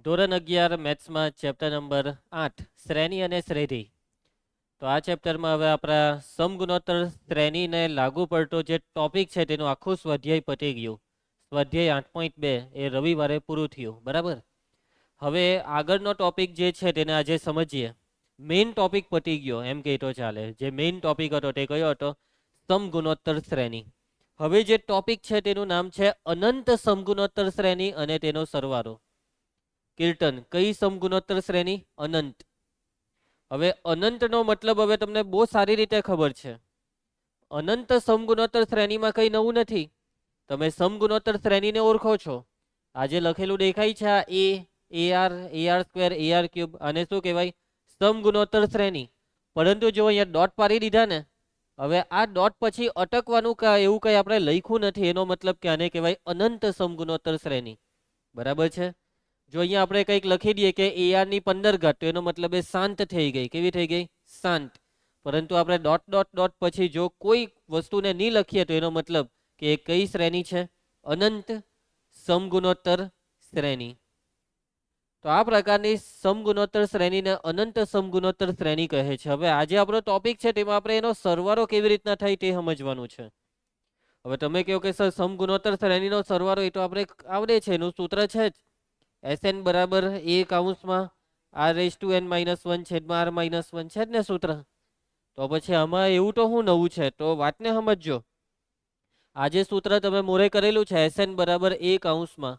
ધોરણ 11 મેથ્સમાં chapter number 8 શ્રેણી અને શ્રેણી. તો આ ચેપ્ટરમાં હવે આપણા સમગુણોત્તર શ્રેણીને લાગુ પડતો જે ટોપિક છે તેનું આખું સ્વાધ્યાય પતી ગયું. સ્વાધ્યાય 8.2 એ રવિવારે પૂરું થયું, બરાબર. હવે આગળનો ટોપિક જે છે તેને આજે સમજીએ. મેઇન ટોપિક પતી ગયો એમ કહે તો ચાલે. જે મેઇન ટોપિક હતો તે કયો હતો? સમગુણોત્તર શ્રેણી. હવે જે ટોપિક છે તેનું નામ છે અનંત સમગુણોત્તર શ્રેણી અને તેનો સરવાળો. કીર્તન, કઈ સમગુણોત્તર શ્રેણી? અનંત. હવે અનંતનો મતલબ હવે તમને બહુ સારી રીતે ખબર છે. અનંત સમગુણોત્તર શ્રેણીમાં કંઈ નવું નથી. તમે સમગુણોત્તર શ્રેણીને ઓળખો છો. આજે લખેલું દેખાય છે આ AR સ્ક્વેર AR ક્યુબ, આને શું કહેવાય? સમગુણોત્તર શ્રેણી. પરંતુ જો અહીંયા ડોટ પાડી દીધા ને, હવે આ ડોટ પછી અટકવાનું એવું કંઈ આપણે લખ્યું નથી. એનો મતલબ કે આને કહેવાય અનંત સમગુણોત્તર શ્રેણી. બરાબર છે. જો અહીંયા આપણે કંઈક લખી દઈએ કે AR ની 15 ઘાત, તો એનો મતલબ એ શાંત થઈ ગઈ. કેવી થઈ ગઈ? શાંત. પરંતુ આપણે ડોટ ડોટ ડોટ પછી જો કોઈ વસ્તુને નહીં લખીએ તો એનો મતલબ કે એ કઈ શ્રેણી છે? અનંત સમગુણોત્તર શ્રેણી. તો આ પ્રકારની સમગુણોત્તર શ્રેણીને અનંત સમગુણોત્તર શ્રેણી કહે છે. હવે આજે આપણો ટોપિક છે તેમાં આપણે એનો સરવાળો કેવી રીતના થાય તે સમજવાનું છે. હવે તમે કહો કે સર સમગુણોત્તર શ્રેણીનો સરવાળો એ તો આપણે આવડે છે, એનું સૂત્ર છે જ SN બરાબર A કૌંસમાં R⁻n-1 છેદમાં R-1 છે જ ને સૂત્ર. તો પછી આમાં એવું તો શું નવું છે? તો વાતને સમજજો. આ જે સૂત્ર તમે મોરે કરેલું છે SN બરાબર A કૌંસમાં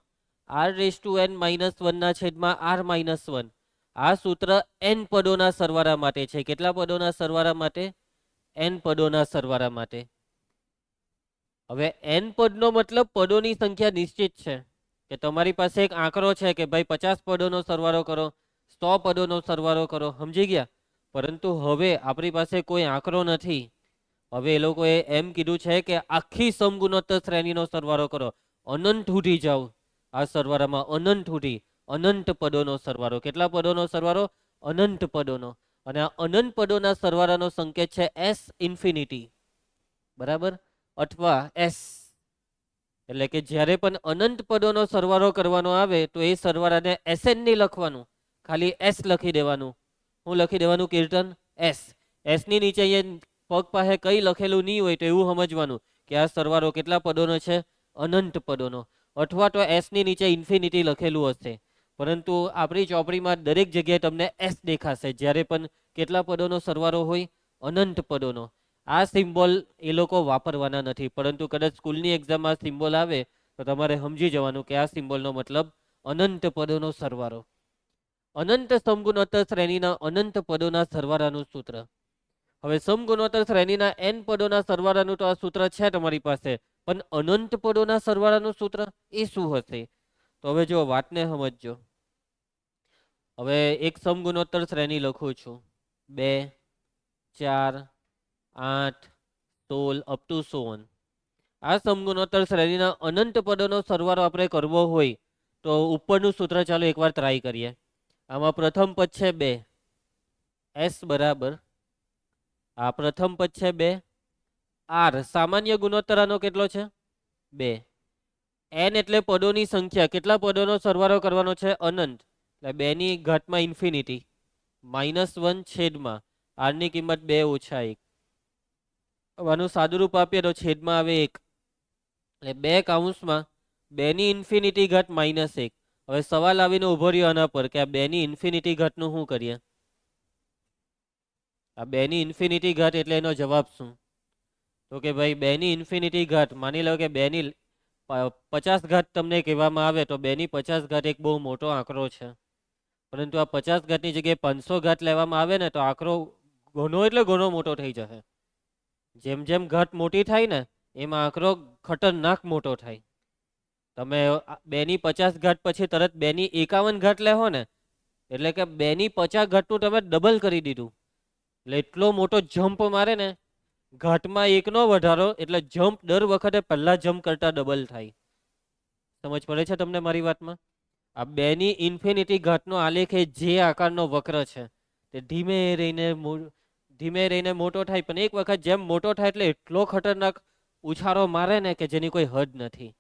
R⁻n-1 ના છેદમાં R-1, આ સૂત્ર n પદોના સરવાળા માટે છે. કેટલા પદોના સરવાળા માટે? n પદોના સરવાળા માટે. હવે n પદનો મતલબ પદોની સંખ્યા નિશ્ચિત છે. કે તમારી પાસે એક આંકડો છે કે ભાઈ 50 પદોનો સરવાળો કરો, 100 પદોનો સરવાળો કરો, સમજી ગયા. પરંતુ હવે આપણી પાસે કોઈ આંકડો નથી. હવે એ લોકોએ એમ કીધું છે કે આખી સમગુણોત્તર શ્રેણીનો સરવાળો કરો, અનંત સુધી જાઓ. આ સરવાળામાં અનંત સુધી, અનંત પદોનો સરવાળો. કેટલા પદોનો સરવાળો? અનંત પદોનો. અને આ અનંત પદોના સરવાળાનો સંકેત છે S ઇન્ફિનિટી, બરાબર, અથવા S. એટલે કે જ્યારે પણ અનંત પદોનો સરવાળો કરવાનો આવે તો એ સરવાળાને SN નહીં લખવાનું, ખાલી S લખી દેવાનું. હું લખી દેવાનું કીર્તન? S. S ની નીચે અહીંયા પગ પાસે કંઈ લખેલું નહીં હોય તો એવું સમજવાનું કે આ સરવાળો કેટલા પદોનો છે? અનંત પદોનો. અથવા તો S ની નીચે ઇન્ફિનિટી લખેલું હશે. પરંતુ આપણી ચોપડીમાં દરેક જગ્યાએ તમને S દેખાશે જ્યારે પણ કેટલા પદોનો સરવાળો હોય? અનંત પદોનો. આ સિમ્બોલ એ લોકો વાપરવાના નથી. પરંતુ કદાચ સ્કૂલની એક્ઝામમાં સિમ્બોલ આવે તો તમારે સમજી જવાનું કે આ સિમ્બોલનો મતલબ અનંત પદોનો સરવાળો. અનંત સમગુણોત્તર શ્રેણીના અનંત પદોના સરવાળાનું સૂત્ર. હવે સમગુણોત્તર શ્રેણીના n પદોના સરવાળાનું તો આ સૂત્ર છે તમારી પાસે, પણ અનંત પદોના સરવાળાનું સૂત્ર એ શું હશે? તો હવે જો વાતને સમજજો. હવે એક સમગુણોત્તર શ્રેણી લખું છું. 2, 4, 8, 16 અપ ટુ 100. આ સમગુણોત્તર શ્રેણીના અનંત પદોનો સરવાળો આપણે કરવો હોય તો ઉપરનું સૂત્ર ચાલો એકવાર ટ્રાય કરીએ. આમાં પ્રથમ પદ છે 2, S બરાબર, આ પ્રથમ પદ છે 2, R સામાન્ય ગુણોત્તર આનો કેટલો છે? 2. n એટલે પદોની સંખ્યા. કેટલા પદોનો સરવાળો કરવાનો છે? અનંત. એટલે 2 ની ઘાતમાં ઇન્ફિનિટી -1 છેદમાં R ની કિંમત 2 - 1. આનું સાદુરૂપ આપીએ તો છેદમાં આવે 1. એટલે 2 કૌંસમાં 2 ની ઇન્ફિનિટી ઘાત -1. હવે સવાલ આવીને ઉભો રહ્યો આના પર કે આ 2 ની ઇન્ફિનિટી ઘાતનું શું કરીએ? આ 2 ની ઇન્ફિનિટી ઘાત એટલે એનો જવાબ શું? તો કે ભાઈ 2 ની ઇન્ફિનિટી ઘાત, માની લો કે 2 ની 50 ઘાત તમને કહેવામાં આવે તો 2 ની 50 ઘાત એક બહુ મોટો આંકડો છે. પરંતુ આ 50 ઘાતની જગ્યાએ 500 ઘાત લેવામાં આવે ને તો આંકડો ઘણો એટલે ઘણો મોટો થઈ જશે. જેમ જેમ ઘાત મોટી થાય ને એમ આંકડો ખતરનાક મોટો થાય. તમે 2 ની 50 ઘાત પછી તરત 2 ની 51 ઘાત લેહો ને એટલે કે 2 ની 50 ઘાતનું તમે ડબલ કરી દીધું. એટલે એટલો મોટો જમ્પ મારે ને, ઘાતમાં 1નો વધારો એટલે જમ્પ દર વખતે પહેલા જમ્પ કરતા ડબલ થાય. સમજ પડે છે તમને મારી વાતમાં? આ 2 ની ઇન્ફિનિટી ઘાતનો આલેખ એ જે આકારનો વક્ર છે તે ધીમે રહીને મોટો થાય, પણ એક વખત જેમ મોટો થાય એટલે એટલો ખતરનાક ઉછાળો મારે ને કે જેની કોઈ હદ નથી.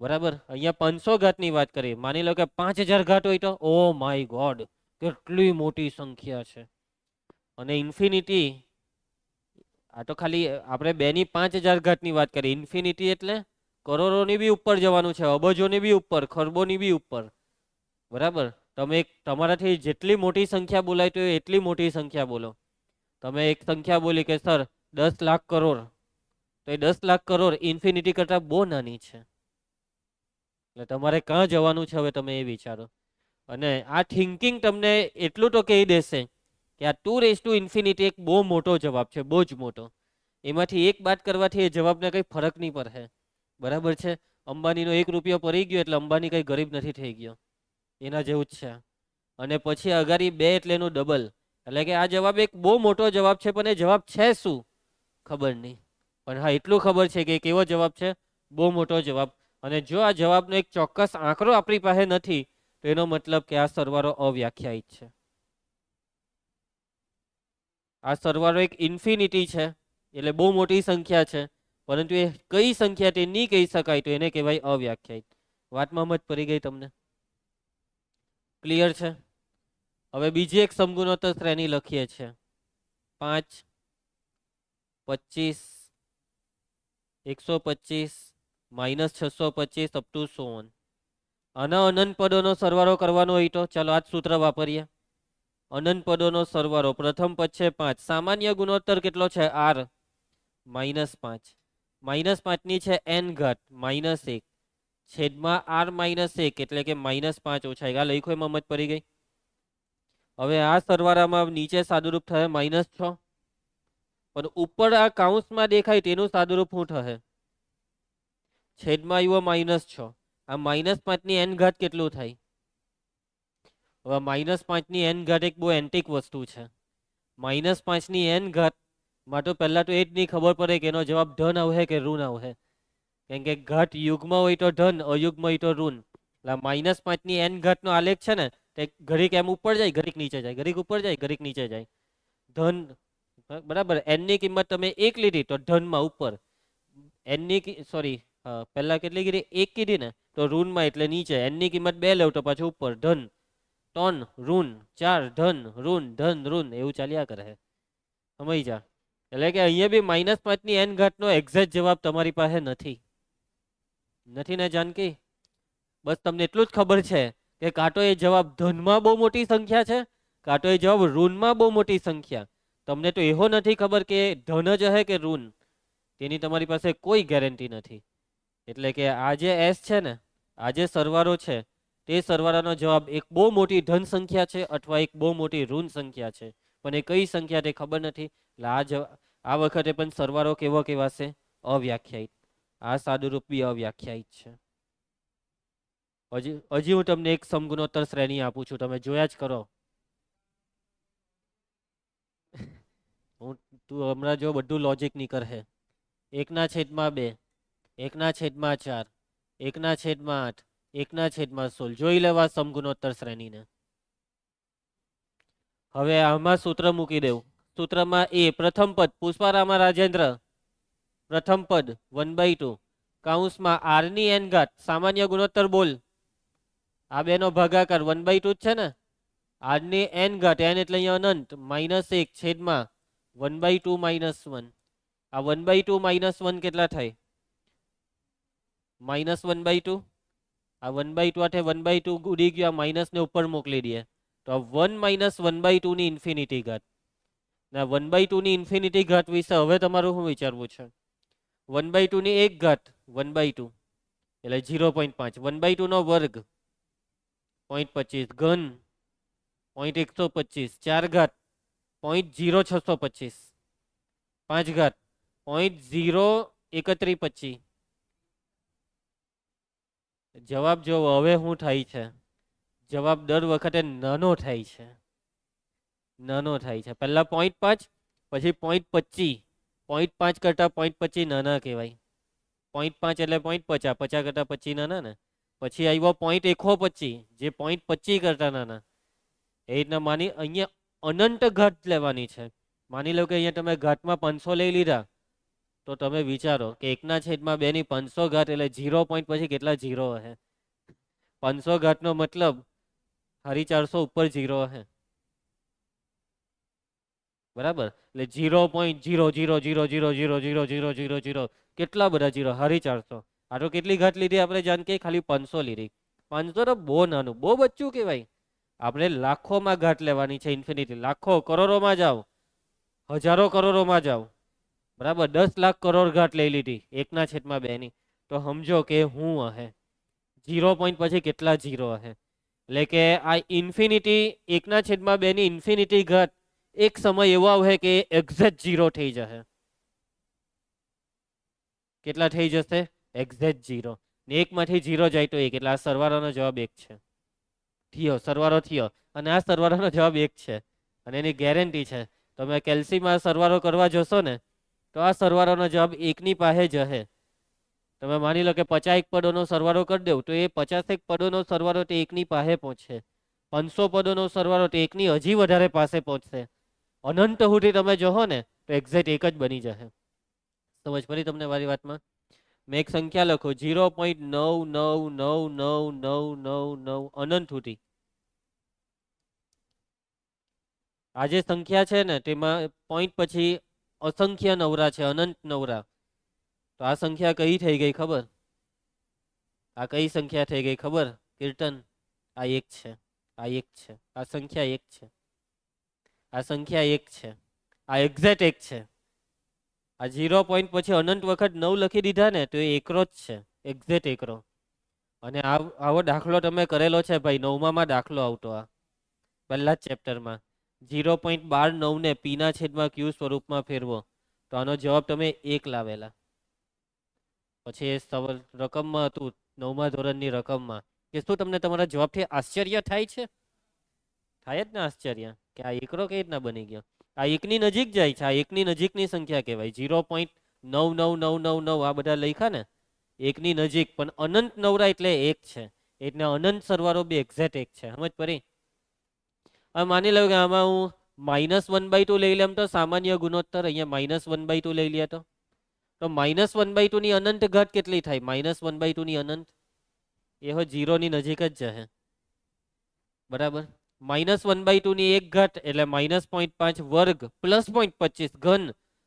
બરાબર. અહીંયા 500 ઘાતની વાત કરીએ, માની લો કે 5000 ઘાત હોય તો ઓ માય ગોડ, કેટલી મોટી સંખ્યા છે. અને ઇન્ફિનિટી, આ તો ખાલી આપણે 2 ની 5000 ઘાતની વાત કરીએ. ઇન્ફિનિટી એટલે કરોડોની બી ઉપર જવાનું છે, અબજોની બી ઉપર, ખરબોની બી ઉપર. બરાબર. તમે તમારાથી જેટલી મોટી સંખ્યા બોલાય તો એટલી મોટી સંખ્યા બોલો. તમે એક સંખ્યા બોલી કે સર 10 લાખ કરોડ, તો એ 10 લાખ કરોડ ઇન્ફિનિટી કરતા બહુ નાની છે. એટલે તમારે ક્યાં જવાનું છે હવે તમે એ વિચારો. અને આ થિંકિંગ તમને એટલું તો કહી દેશે કે આ 2∞ એક બહુ મોટો જવાબ છે, બહુ જ મોટો. એમાંથી એક બાદ કરવાથી એ જવાબને કંઈ ફરક નહીં પડે. બરાબર છે. અંબાણીનો 1 રૂપિયો પડી ગયો એટલે અંબાણી કંઈ ગરીબ નથી થઈ ગયો, એના જેવું જ છે. અને પછી અગાડી 2 એટલે એનું ડબલ. એટલે કે આ જવાબ એક બહુ મોટો જવાબ છે, પણ એ જવાબ છે શું ખબર નહીં. પણ હા, એટલું ખબર છે કે કેવો જવાબ છે, બહુ મોટો જવાબ. અને જો આ જવાબનો એક ચોક્કસ આંકડો આપણી પાસે નથી તો એનો મતલબ કે આ સરવાળો અવ્યાખ્યાયિત છે. આ સરવાળો એક ઇન્ફિનિટી છે, એટલે બહુ મોટી સંખ્યા છે, પરંતુ એ કઈ સંખ્યા તે નહીં કહી શકાય, તો એને કહેવાય અવ્યાખ્યાયિત. વાતમાં મત પડી ગઈ તમને? ક્લિયર છે? હવે બીજી એક સમગુણોત્તર શ્રેણી લખીએ છીએ. 5, 25, 125, -625 અપ ટુ સો ઓન. આના અનંત પદોનો સરવાળો કરવાનો હોય તો ચાલો આ જ સૂત્ર વાપરીએ. અનંત પદોનો સરવાળો, પ્રથમ પદ છે 5, સામાન્ય ગુણોત્તર કેટલો છે? r, -5. -5 ની છે n ઘાત -1 છેદમાં r -1 એટલે કે -5 ઓછા 1. આ લખ્યો એમાં મત પડી ગઈ. હવે આ સરવાળામાં નીચે સાદુરૂપ થશે -6, પણ ઉપર આ કૌંસમાં દેખાય તેનું સાદુરૂપ શું થશે? છેદમાં આવ્યો -6. આ -5 ની n ઘાત કેટલું થાય? હવે -5 ની n ઘાત એક બહુ એન્ટિક વસ્તુ છે. -5 ની n ઘાત માં તો પહેલા તો એ જ નહીં ખબર પડે કે એનો જવાબ ધન આવશે કે ઋણ આવશે. કેમ કે ઘાત યુગ્મ હોય તો ધન, અયુગ્મ હોય તો ઋણ. એટલે -5 ની n ઘાત નો આલેખ છે ને, તે ઘડીક એમ ઉપર જાય, ઘડીક નીચે જાય, ઘડીક ઉપર જાય, ઘડીક નીચે જાય. ધન, બરાબર. n ની કિંમત તમે 1 લીધી તો ધનમાં ઉપર, n ની સોરી પહેલા કેટલી કીધી? 1 કીધી ને, તો ઋણમાં એટલે નીચે. n ની કિંમત 2 લેવ તો પાછું ઉપર, ધન. 3 ઋણ, 4 ધન, ઋણ, ધન, ઋણ, એવું ચાલ્યા કરે. સમજ જા. એટલે કે અહીંયા બી -5 ની n ઘાત નો એક્ઝેક્ટ જવાબ તમારી પાસે નથી. નથી ને જાનકી? બસ તમને એટલું જ ખબર છે કે કાં તો એ જવાબ ધનમાં બહુ મોટી સંખ્યા છે, કાં તો એ જવાબ ઋણમાં બહુ મોટી સંખ્યા. તમને તો એવો નથી ખબર કે ધન જ હશે કે ઋણ. તેની તમારી પાસે કોઈ ગેરંટી નથી. એટલે કે આ જે એસ છે ને, આ જે સરવાળો છે, તે સરવાળાનો જવાબ એક બહુ મોટી ધન સંખ્યા છે અથવા એક બહુ મોટી ઋણ સંખ્યા છે, પણ એ કઈ સંખ્યા તે ખબર નથી. એટલે આ વખતે પણ સરવાળો કેવો કહેવાશે? અવ્યાખ્યાયિત. આ સાદુરૂપ બી અવ્યાખ્યાયિત છે. હજી હું તમને એક સમગુણોત્તર શ્રેણી આપું છું, તમે જોયા જ કરો. તું હમણાં જો બધું લોજિક ની કરશે. 1/2, 1/4, 1/8, 1/16. જોઈ લેવા સમગુણોત્તર શ્રેણીને. હવે આમાં સૂત્ર મૂકી દેવું. સૂત્રમાં એ પ્રથમ પદ પુષ્પારામા રાજેન્દ્ર, પ્રથમ પદ 1/2 કૌંસમાં r ની n ઘાત, સામાન્ય ગુણોત્તર બોલ. આ બેનો ભાગાકાર 1/2 જ છે ને. r ની n ઘાત, n એટલે અહીંયા અનંત, -1 છેદમાં 1/2 -1. આ 1/2 -1 કેટલા થાય? -1/2. આ 1/2 હાથે 1/2 ઉડી ગયો, આ માઇનસ ને ઉપર મોકલી દઈએ તો 1 - 1/2 ની ઇન્ફિનિટી ઘાત. ના 1/2 ની ઇન્ફિનિટી ઘાત વિશે હવે તમારું શું વિચારવું છે? 1/2 ની 1 ઘાત 1/2 એટલે 0.5. 1/2 નો વર્ગ 0.25, ઘન 0.125, 4 ઘાત 0.0625, 5 ઘાત 0.03125. જવાબ જોવો હવે શું થાય છે. જવાબ દર વખતે નાનો થાય છે, નાનો થાય છે. પહેલા 0.5, પછી 0.25. 0.5 કરતા 0.25 નાના કહેવાય. 0.5 એટલે 0.50, 50 કરતા 25 નાના ને. પછી આવ્યો 0.125, જે 0.25 કરતા નાના. એ રીતના માની અહીંયા અનંત ઘાત લેવાની છે. માની લો કે અહીંયા તમે ઘાતમાં 500 લઈ લીધા, તો તમે વિચારો કે 1/2 ની 500 ઘાત એટલે 0 પોઈન્ટ પછી કેટલા જીરો હશે? 500 ઘાતનો મતલબ 450 ઉપર જીરો હશે, બરાબર? એટલે 0.000000000 કેટલા બધા જીરો? 450. આ તો કેટલી ઘાત લીધી આપણે જાનકી? ખાલી 500 લીધી. 500 તો બહુ નાનું, બહુ બચ્ચું કહેવાય. આપણે લાખોમાં ઘાત લેવાની છે, ઇન્ફિનિટી. લાખો કરોડોમાં જાઓ, હજારો કરોડોમાં જાઓ, બરાબર? 10 લાખ કરોડ ઘાત લઈ લીધી 1/2 ની. તો સમજો કે હું હશે 0 પોઈન્ટ પછી કેટલા જીરો હશે. એટલે કે આ ઇન્ફિનિટી 1/2 ની ઇન્ફિનિટી ઘાત એક સમય એવો આવશે કે એક્ઝેક્ટ જીરો થઈ જશે. કેટલા થઈ જશે? Exact zero. ને એકમાંથી જીરો જાય તો એક, એટલે આ સરવાળાનો જવાબ એક છે. થયો સરવાળો થયો, અને આ સરવાળાનો જવાબ એક છે. અને એની ગેરંટી છે, તમે કેલ્સીમાં સરવાળો કરવા જશો ને તો આ સરવાળાનો જવાબ એકની પાસે જ હશે. તમે માની લો કે 50 પદોનો સરવાળો કરી દેવ તો એ 50 પદોનો સરવાળો તે એકની પાસે પહોંચશે. 500 પદોનો સરવાળો તે એકની હજી વધારે પાસે પહોંચશે. અનંત સુધી તમે જોહો ને તો એક્ઝેક્ટ એક જ બની જશે. સમજ પડી તમને મારી વાતમાં? મેં એક સંખ્યા લખો 0.9999999 અનંત સુધી. આ જે સંખ્યા છે ને તેમાં પોઈન્ટ પછી અસંખ્ય નવરા છે, અનંત નવરા. તો આ સંખ્યા કઈ થઈ ગઈ ખબર? આ કઈ સંખ્યા થઈ ગઈ ખબર કીર્તન? આ એક છે, આ એક છે, આ સંખ્યા એક છે, આ સંખ્યા એક છે, આ એક્ઝેક્ટ એક છે. આ 0 પોઈન્ટ પછી અનંત વખત 9 લખી દીધા ને તો એ એકરો જ છે, એક્ઝેક્ટ એકરો. અને આવો દાખલો તમે કરેલો છે ભાઈ, 9માં દાખલો આવતો આ પહેલા જ ચેપ્ટરમાં. 0.12 ને પીના છેદમાં ક્યુ સ્વરૂપમાં ફેરવો તો આનો જવાબ તમે 1 લાવેલા. પછી એ રકમમાં હતું 9મા ધોરણની રકમમાં કે શું તમને તમારા જવાબથી આશ્ચર્ય થાય છે? થાય જ ને આશ્ચર્ય કે આ એકરો કઈ રીતના બની ગયો. આ એકની નજીક જાય છે, આ એકની નજીકની સંખ્યા કહેવાય. 0.99999 આ બધા લખ્યા ને એકની નજીક, પણ અનંત નવરા એટલે એક છે, એટલે અનંત સરવાળો બી એક્ઝેક્ટ એક છે. સમજ પડી? હવે માની લો કે આમાં હું -1/2 લઈ લેમ તો સામાન્ય ગુણોત્તર, અહીંયા -1/2 લઈ લે તો -1/2 ની અનંત ઘાત કેટલી થાય? -1/2 ની અનંત એ હો 0 ની નજીક જ જશે, બરાબર? -1/2 ની એક ઘાત એટલે -0.5 વર્ગ પ્લસ 0.25 ઘન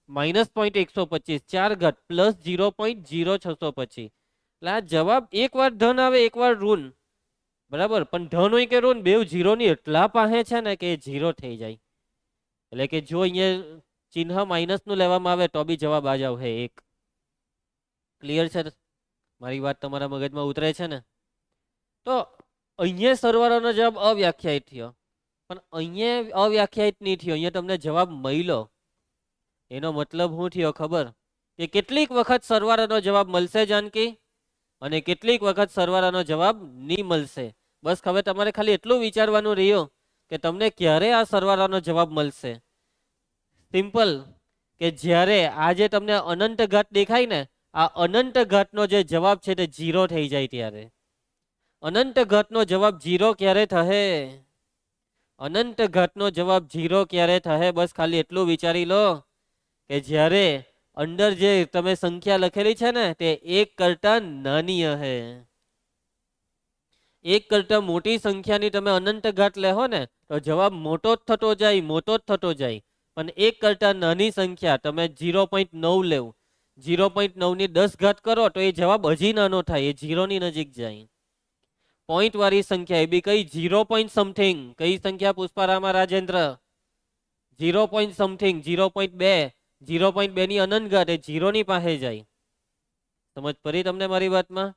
-0.125 4 ઘાત પ્લસ 0.0625. એટલે આ જવાબ એક વાર ધન આવે એક વાર ઋણ, બરાબર? પણ ધન હોય કે ઋણ બેવ જીરો ની એટલા પાસે છે ને કે જીરો થઈ જાય. એટલે કે જો અહીંયા ચિહ્ન માઇનસ નું લેવામાં આવે તો બી જવાબ આ જ આવશે એક. ક્લિયર છે? મારી વાત તમારા મગજમાં ઉતરે છે ને? તો અહીંયા સરવાળાનો જવાબ અવ્યાખ્યાયિત થયો, પણ અહીંયા અવ્યાખ્યાયિત નહીં થયો, અહીંયા તમને જવાબ મળ્યો. એનો મતલબ શું થયો ખબર? કે કેટલીક વખત સરવાળાનો જવાબ મળશે જાનકી, અને કેટલીક વખત સરવાળાનો જવાબ નહીં મળશે. બસ હવે તમારે ખાલી એટલું વિચારવાનું રહ્યું કે તમને ક્યારે આ સરવાળાનો જવાબ મળશે. સિમ્પલ, કે જ્યારે આ જે તમને અનંત ઘાત દેખાય ને આ અનંત ઘાતનો જે જવાબ છે તે 0 થઈ જાય ત્યારે. અનંત ઘાતનો જવાબ 0 ક્યારે થશે? અનંત ઘાતનો જવાબ 0 ક્યારે થશે? બસ ખાલી એટલું વિચારી લો કે જ્યારે અંદર જે તમે સંખ્યા લખેલી છે ને તે 1 કરતા નાની હશે. 1 કરતા મોટી સંખ્યાની તમે અનંત ઘાત લેહો ને તો જવાબ મોટો જ થતો જાય, મોટો જ થતો જાય. પણ 1 કરતા નાની સંખ્યા તમે 0.9 લેવું, 0.9 ની 10 ઘાત કરો તો એ જવાબ હજી નાનો થાય, એ 0 ની નજીક જાય. પોઈન્ટ વાળી સંખ્યા એ બી કઈ 0 પોઈન્ટ સમથિંગ. કઈ સંખ્યા પુષ્પારામા રાજેન્દ્ર? 0 પોઈન્ટ સમથિંગ, 0.2, 0.2 ની અનંત ઘાત એ 0 ની પાસે જાય. સમજ પડી તમને મારી વાતમાં?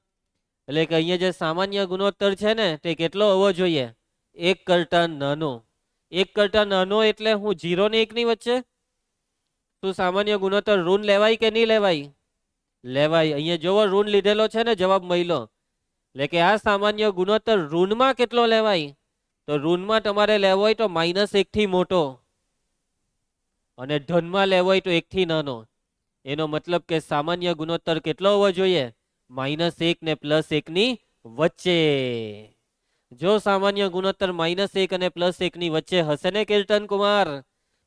એટલે કે અહીંયા જે સામાન્ય ગુણોત્તર છે ને તે કેટલો હોવો જોઈએ? 1 કરતા નાનો. 1 કરતા નાનો એટલે હું 0 ને 1 ની વચ્ચે. શું સામાન્ય ગુણોત્તર ઋણ લેવાય કે નહીં લેવાય? લેવાય. અહીંયા જોવો ઋણ લીધેલો છે ને જવાબ મળ્યો. એટલે કે આ સામાન્ય ગુણોત્તર ઋણમાં કેટલો લેવાય? તો ઋણમાં તમારે લેવો હોય તો -1 થી મોટો, અને ધનમાં લેવો હોય તો 1 થી નાનો. એનો મતલબ કે સામાન્ય ગુણોત્તર કેટલો હોવો જોઈએ? -1 ને +1 ની વચ્ચે. જો સામાન્ય ગુણોત્તર -1 અને +1 ની વચ્ચે હશે ને કીર્તન કુમાર,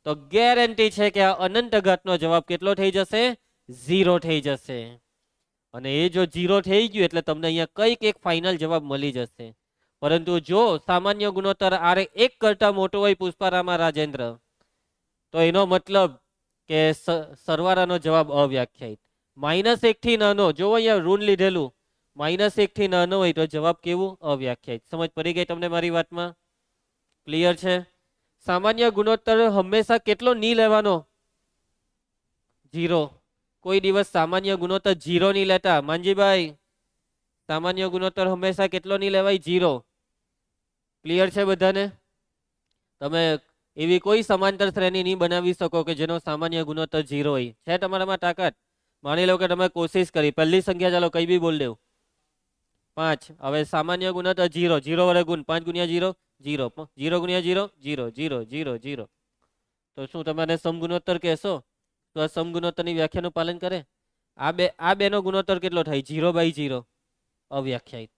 તો ગેરંટી છે કે આ અનંત ઘાતનો જવાબ કેટલો થઈ જશે? 0 થઈ જશે. અને એ જો 0 થઈ ગયું એટલે તમને અહીંયા કંઈક એક ફાઇનલ જવાબ મળી જશે. પરંતુ જો સામાન્ય ગુણોત્તર આર 1 કરતા મોટો હોય પુષ્પારામા રાજેન્દ્ર, તો એનો મતલબ કે સરવાળાનો જવાબ અવ્યાખ્યાયિત. -1 થી નાનો, જો અહીંયા ઋણ લીધેલું, -1 થી નાનો હોય તો જવાબ કેવું? અવ્યાખ્યાયિત. સમજ પડી ગઈ તમને મારી વાતમાં? ક્લિયર છે? સામાન્ય ગુણોત્તર હંમેશા કેટલો નહીં લેવાનો? 0. કોઈ દિવસ સામાન્ય ગુણોત્તર 0 નહીં લેતા માનજીભાઈ. સામાન્ય ગુણોત્તર હંમેશા કેટલો નહીં લેવાય? 0. ક્લિયર છે બધાને? તમે એવી કોઈ સમાંતર શ્રેણી નહીં બનાવી શકો કે જેનો સામાન્ય ગુણોત્તર 0 હોય. છે તમારામાં તાકાત? માની લો કે તમે કોશિશ કરી, પહેલી સંખ્યા ચાલો કઈ બી બોલ દેવ, 5. હવે સામાન્ય ગુણોત્તર 0, 0 વડે ગુણ, 5 ગુણ્યા 0, 0, 0 ગુણ્યા 0, 0, 0, 0, 0. તો શું તમે આને સમગુણોત્તર કહેશો? તો આ સમગુણોત્તરની વ્યાખ્યાનું પાલન કરે? આ બેનો ગુણોત્તર કેટલો થાય? 0/0, અવ્યાખ્યાયિત.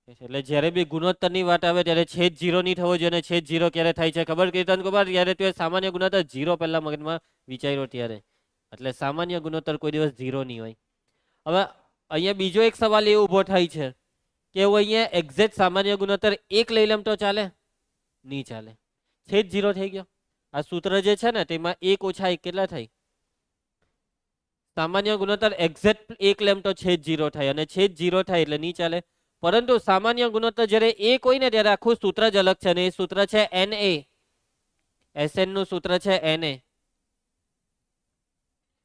એટલે જ્યારે બી ગુણોત્તરની વાત આવે ત્યારે છેદ 0 નહીં થવો જોઈએ. છેદ 0 ક્યારે થાય છે ખબર કીર્તન કુમાર? જ્યારે તું સામાન્ય ગુણોત્તર 0 પહેલા મગજમાં વિચાર્યો ત્યારે. એટલે સામાન્ય ગુણોત્તર કોઈ દિવસ 0 નહીં હોય. હવે અહીંયા બીજો એક સવાલ એ ઊભો થાય છે કે હું અહીંયા એક્ઝેક્ટ સામાન્ય ગુણોત્તર 1 લઈ લઉં તો ચાલે? નહીં ચાલે. છેદ 0 થઈ ગયો. આ સૂત્ર જે છે ને તેમાં 1 ઓછા 1 કેટલા થાય? સામાન્ય ગુણોત્તર એક્ઝેક્ટ 1 લેમ તો છેદ 0 થાય, અને છેદ 0 થાય એટલે નહીં ચાલે. પરંતુ સામાન્ય ગુણોત્તર જ્યારે 1 હોય ને ત્યારે આખું સૂત્ર જ અલગ છે, અને એ સૂત્ર છે NA. SN નું સૂત્ર છે NA.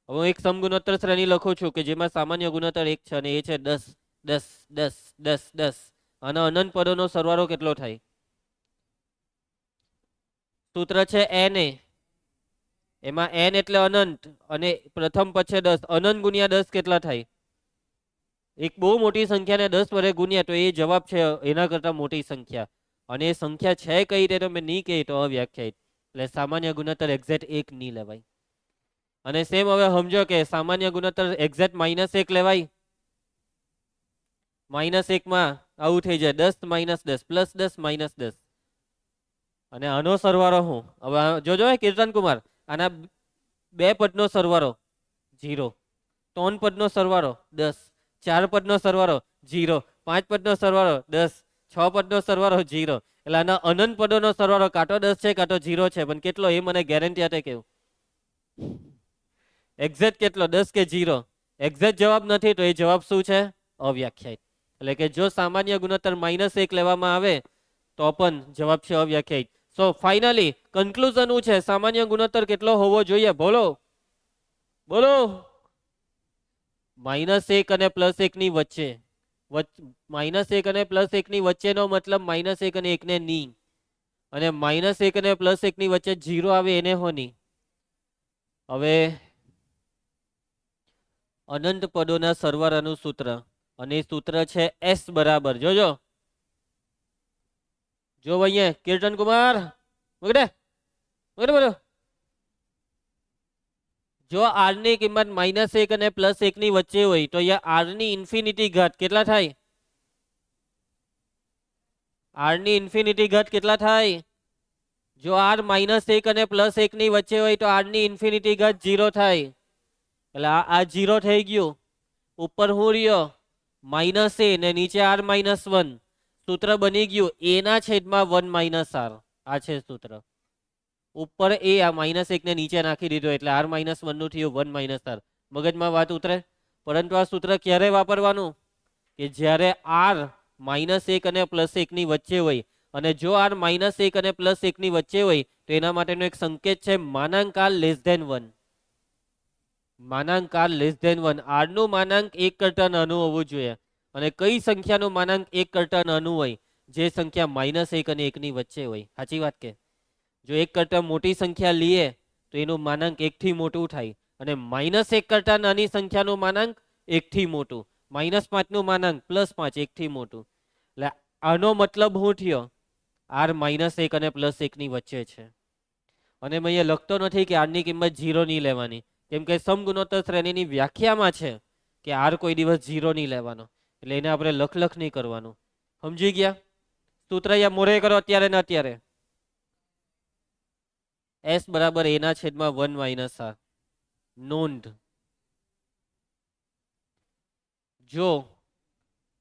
હવે હું એક સમગુણોત્તર શ્રેણી લખું છું કે જેમાં સામાન્ય ગુણોત્તર 1 છે, અને એ છે 10, 10, 10, 10, 10. અને અનંત પદોનો સરવાળો કેટલો થાય? સૂત્ર છે NA. એમાં n એટલે અનંત, અને પ્રથમ પદ છે 10. અનંત ગુણ્યા 10 કેટલા થાય? એક બહુ મોટી સંખ્યાને 10 વડે ગુણ્યા તો એ જવાબ છે એના કરતા મોટી સંખ્યા. અને એ સંખ્યા છે કઈ રીતે તમે નહીં કહી તો અવ્યાખ્યાયિત. એટલે સામાન્ય ગુણોત્તર એક્ઝેક્ટ 1 નહીં લેવાય. અને સેમ હવે સમજો કે સામાન્ય ગુણોત્તર એક્ઝેક્ટ -1 લેવાય. -1 માં આવું થઈ જાય 10 -10 +10 -10. અને આનો સરવાળો હું હવે જોજો કીર્તન કુમાર, આના 2 પદનો સરવાળો 0, 3 પદનો સરવાળો 10, 4 પદનો સરવાળો 0, 5 પદનો સરવાળો 10, 6 પદનો સરવાળો 0. એટલે આના અનંત પદોનો સરવાળો કાં તો 10 છે કાં તો 0 છે, પણ કેટલો એ મને ગેરંટી આપે કેવું? એક્ઝેક્ટ કેટલો? 10 કે 0? એક્ઝેક્ટ જવાબ નથી તો એ જવાબ શું છે? અવ્યાખ્યાયિત. એટલે કે જો સામાન્ય ગુણોત્તર -1 લેવામાં આવે તો પણ જવાબ છે અવ્યાખ્યાયિત. સો ફાઇનલી કન્ક્લુઝન શું છે? સામાન્ય ગુણોત્તર કેટલો હોવો જોઈએ? બોલો બોલો. -1 અને +1 ની વચ્ચે. -1 અને +1 ની વચ્ચેનો મતલબ -1 અને 1 ને નહીં, અને -1 અને +1 ની વચ્ચે 0 આવે એને હો નહીં. હવે અનંત પદોના સરવાળાનું સૂત્ર, અને સૂત્ર છે S બરાબર, જોજો જો અહીંયા કીર્તન કુમાર વગડે બોલો. જો r ની કિંમત -1 અને +1 ની વચ્ચે હોય તો અહીંયા r ની ઇન્ફિનિટી ઘાત કેટલા થાય? r ની ઇન્ફિનિટી ઘાત કેટલા થાય? જો r -1 અને +1 ની વચ્ચે હોય તો r ની ઇન્ફિનિટી ઘાત 0 થાય. એટલે આ 0 થઈ ગયું. ઉપર હું રહ્યો -a ને નીચે r-1. સૂત્ર બની ગયું a ના છેદમાં 1 - r. આ છે સૂત્ર. ઉપર a આ -1 ને નીચે નાખી દીધો એટલે r-1 નું થયું 1 - r. મગજમાં વાત ઉતરે? પરંતુ આ સૂત્ર ક્યારે વાપરવાનું? કે જ્યારે r -1 અને +1 ની વચ્ચે હોય. અને જો r -1 અને +1 ની વચ્ચે હોય તો એના માટેનો એક સંકેત છે માનાંક r <1. માનાંક r <1. r નું માનાંક 1 કરતા નાનું હોવું જોઈએ. અને કઈ સંખ્યાનું માનાંક 1 કરતા નાનું હોય? જે સંખ્યા -1 અને 1 ની વચ્ચે હોય. સાચી વાત કે? જો 1 કરતા મોટી સંખ્યા લઈએ તો એનું માનાંક 1 થી મોટું થાય, અને -1 કરતા નાની સંખ્યાનું માનાંક 1 થી મોટું, -5 નું માનાંક +5 1 થી મોટું. એટલે આનો મતલબ શું થયો? r -1 અને +1 ની વચ્ચે છે. અને મેં અહીંયા લખતો નથી કે r ની કિંમત 0 નહીં લેવાની, કેમ કે સમગુણોત્તર શ્રેણીની વ્યાખ્યામાં છે કે r કોઈ દિવસ 0 નહીં લેવાનો. એટલે એને આપણે લખ નહીં કરવાનું. સમજી ગયા? સૂત્ર અહીંયા મોરે કરો અત્યારે ને અત્યારે. S બરાબર a ના છેદમાં 1 - r. નોંધ, જો